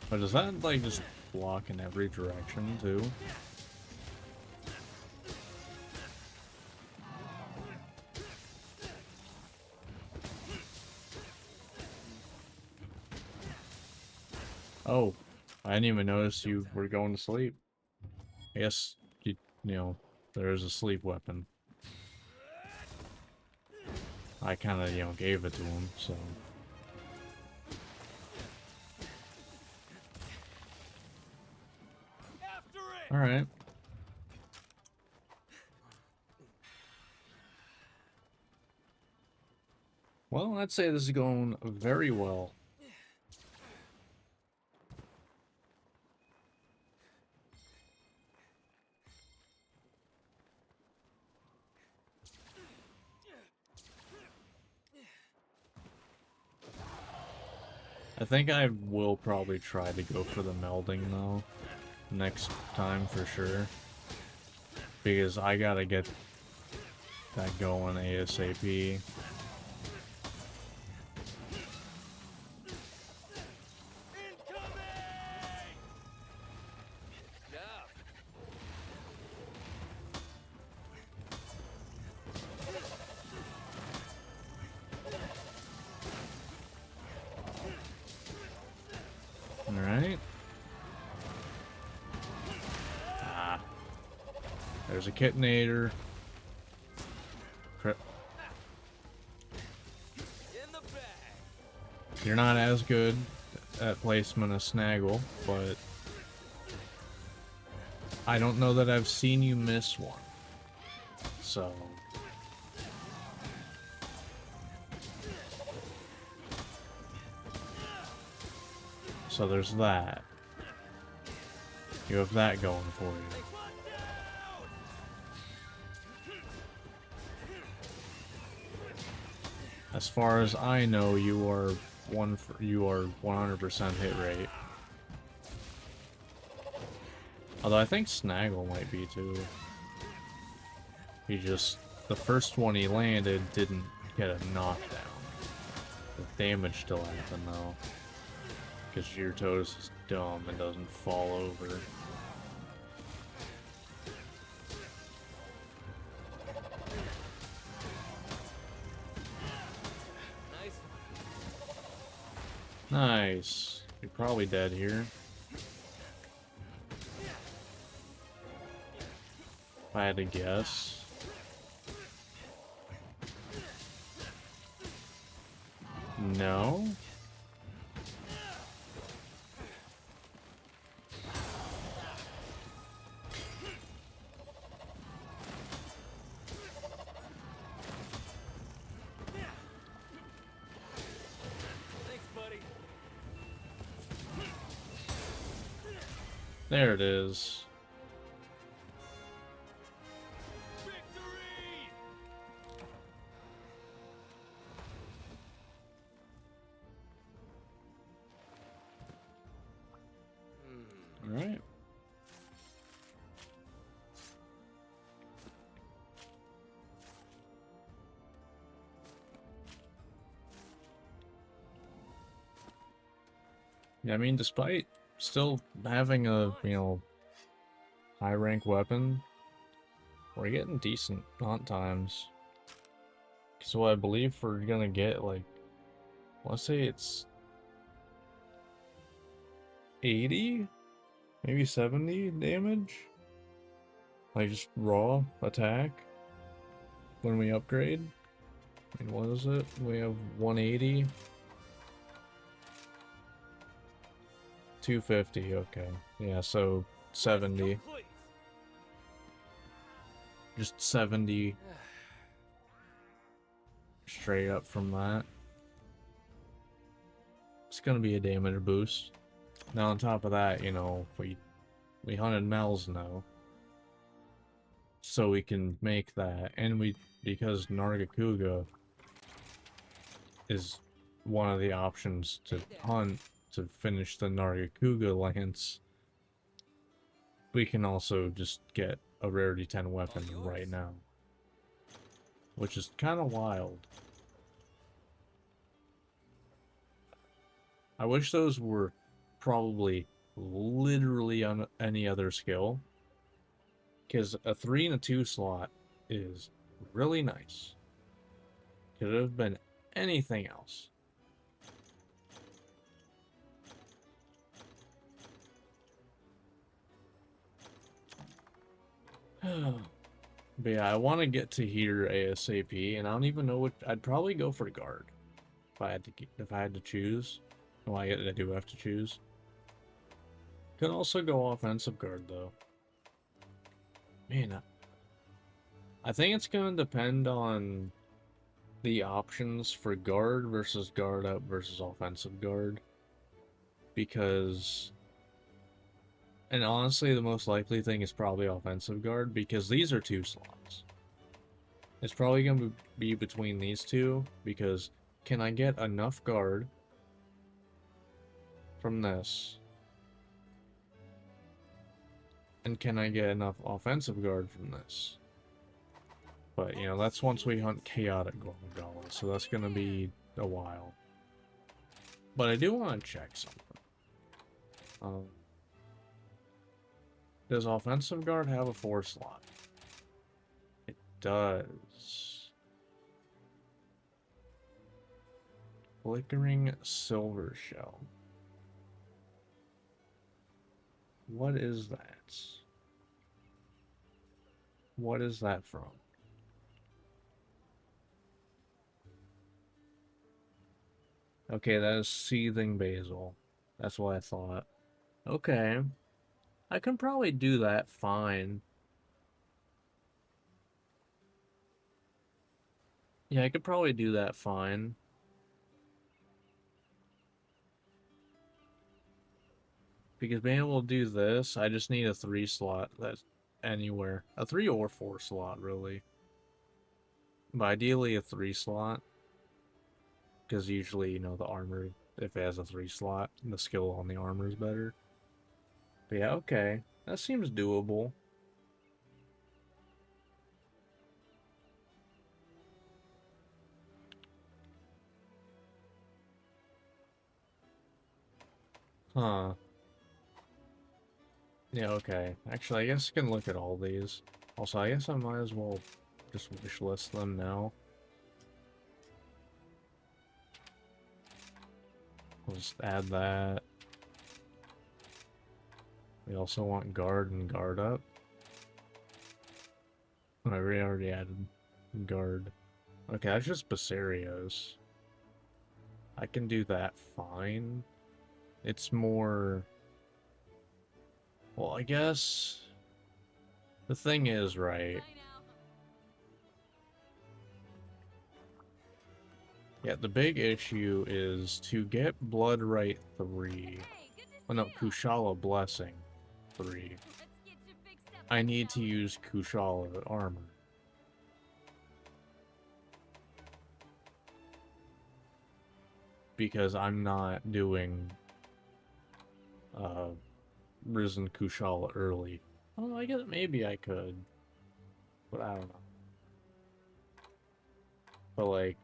But does that just block in every direction too? Oh, I didn't even notice you were going to sleep. I guess, you know, there is a sleep weapon. I kind of, you know, gave it to him, so... After it! Alright. Well, I'd say this is going very well. I think I will probably try to go for the melding, though, next time for sure. Because I gotta get that going ASAP. Incoming! Yeah. Alright. Ah. There's a Kitinator. In the bag. You're not as good at placement as Snaggle, but I don't know that I've seen you miss one. So... So there's that. You have that going for you. One down! As far as I know, you are 100% hit rate. Although I think Snaggle might be too. He just, the first one he landed didn't get a knockdown. The damage still happened though. Because Gyarados is dumb and doesn't fall over. Nice. Nice. You're probably dead here. If I had to guess. No? Thanks, buddy. There it is. Victory! Alright. Yeah, I mean, despite still having a, you know, high rank weapon, we're getting decent hunt times. So I believe we're gonna get, like, let's say it's 80? Maybe 70 damage? Like, just raw attack when we upgrade? I mean, what is it? We have 180. 250, okay. Yeah, so 70. Complete. Just 70 straight up from that. It's gonna be a damage boost. Now on top of that, you know, we hunted Mel's now. So we can make that, and because Nargacuga is one of the options to hunt to finish the Nargacuga lance, we can also just get a rarity 10 weapon right now. Which is kind of wild. I wish those were probably literally on any other skill. Because a 3 and a 2 slot is really nice. Could have been anything else. But yeah, I want to get to here ASAP, and I don't even know what I'd probably go for guard if I had to choose. Well, I do have to choose. Could also go offensive guard though. Man, I think it's gonna depend on the options for guard versus guard up versus offensive guard, because, and honestly, the most likely thing is probably offensive guard because these are 2 slots. It's probably going to be between these two because can I get enough guard from this? And can I get enough offensive guard from this? But, you know, that's once we hunt Chaotic Gormagala, so that's going to be a while. But I do want to check something. Does offensive guard have a 4 slot? It does. Flickering Silver Shell. What is that? What is that from? Okay, that is Seething Basil. That's what I thought. Okay. I can probably do that fine. Yeah, I could probably do that fine. Because being able to do this, I just need a 3 slot that's anywhere. A 3 or 4 slot, really. But ideally a 3 slot. Because usually, you know, the armor, if it has a 3 slot, the skill on the armor is better. But yeah, okay. That seems doable. Huh. Yeah, okay. Actually, I guess I can look at all these. Also, I guess I might as well just wishlist them now. We'll just add that. We also want guard and guard up. Oh, I already added guard. Okay, that's just Basarios. I can do that fine. It's more... Well, I guess... The thing is, right... Yeah, the big issue is to get Blood Right 3... Oh no, Kushala Blessing 3. I need to use Kushala armor. Because I'm not doing Risen Kushala early. Oh, I guess maybe I could. But I don't know. But like,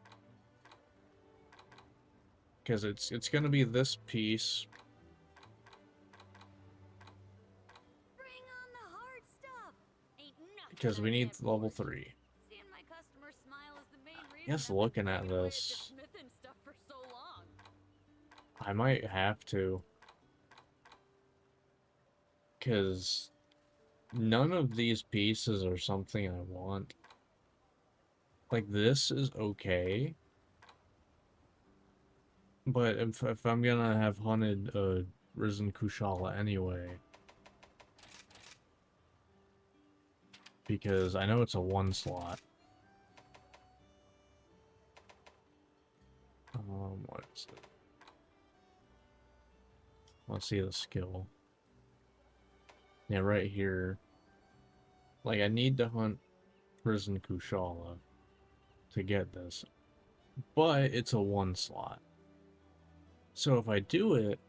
because it's gonna be this piece. Because we need level 3. Yes, looking at this, I might have to. Because none of these pieces are something I want. Like, this is okay. But if I'm gonna have hunted Risen Kushala anyway. Because I know it's a 1 slot. What is it? Let's see the skill. Yeah, right here. Like, I need to hunt Risen Kushala to get this. But it's a 1 slot. So if I do it,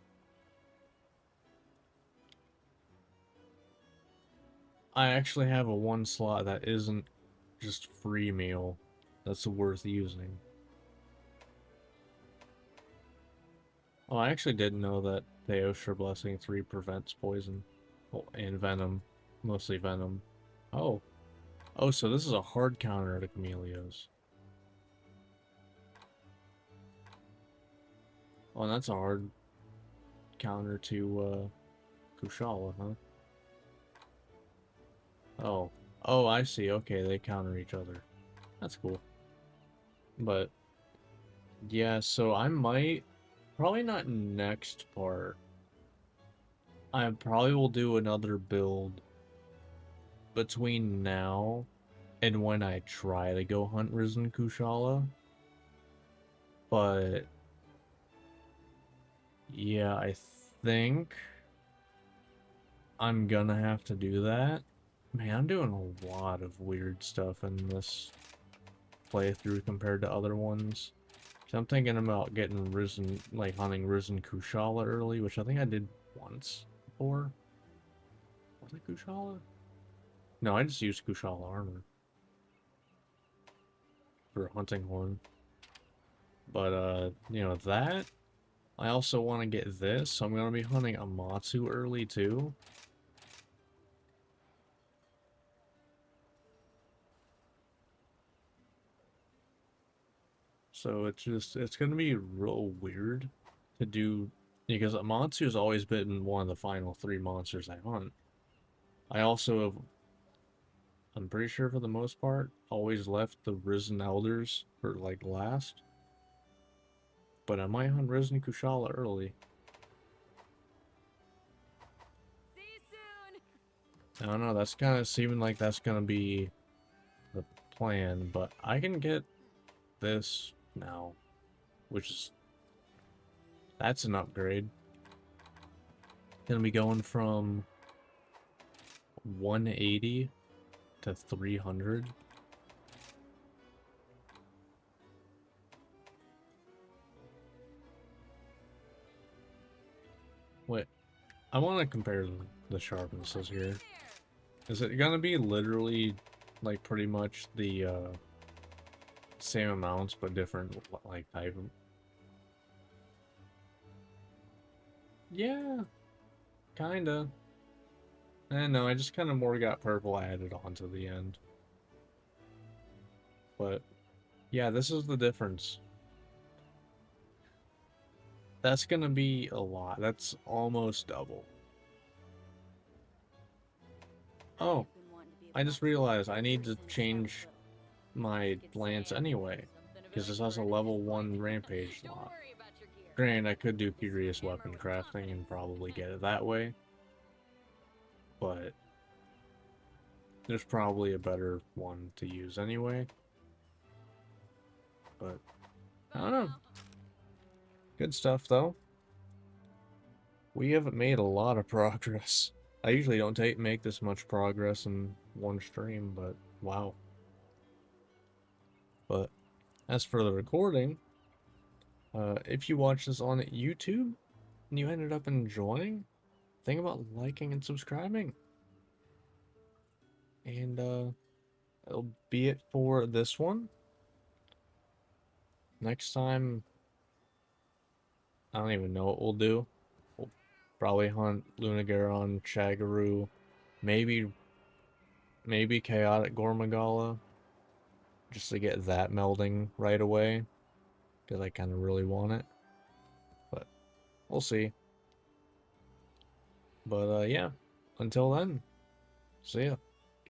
I actually have a 1 slot that isn't just free meal that's worth using. Oh, I actually didn't know that Theostra Blessing 3 prevents poison. Oh, and venom. Mostly venom. Oh. Oh, so this is a hard counter to Camellios. Oh, and that's a hard counter to Kushala, huh? Oh. Oh, I see. Okay, they counter each other. That's cool. But yeah, so I might probably not next part. I probably will do another build between now and when I try to go hunt Risen Kushala. But yeah, I think I'm gonna have to do that. Man, I'm doing a lot of weird stuff in this playthrough compared to other ones. So I'm thinking about getting Risen, like hunting Risen Kushala early, which I think I did once before. Was it Kushala? No, I just used Kushala armor for hunting horn. But you know that. I also want to get this, so I'm gonna be hunting Amatsu early too. So it's gonna be real weird to do because Amatsu has always been one of the final 3 monsters I hunt. I also have, I'm pretty sure for the most part, always left the Risen Elders for like last. But I might hunt Risen Kushala early. See you soon. I don't know, that's kind of seeming like that's gonna be the plan, but I can get this now, which is, that's an upgrade. Gonna be going from 180 to 300. Wait, I want to compare the sharpnesses here. Is it gonna be literally like pretty much the same amounts but different like type of... Yeah, kinda. No, I just kind of more got purple added on to the end. But yeah, this is the difference. That's gonna be a lot. That's almost double. Oh, I just realized I need to change my lance anyway, because this has a level 1 rampage slot. Granted, I could do curious weapon crafting and probably get it that way, but there's probably a better one to use anyway. But I don't know. Good stuff though. We haven't made a lot of progress. I usually don't make this much progress in one stream, but wow. But as for the recording, if you watch this on YouTube and you ended up enjoying, think about liking and subscribing. And it'll be it for this one. Next time, I don't even know what we'll do. We'll probably hunt Lunagaron, Chagaru, maybe Chaotic Gormagala, just to get that melding right away, because I kind of really want it. But we'll see. But yeah, until then, see ya.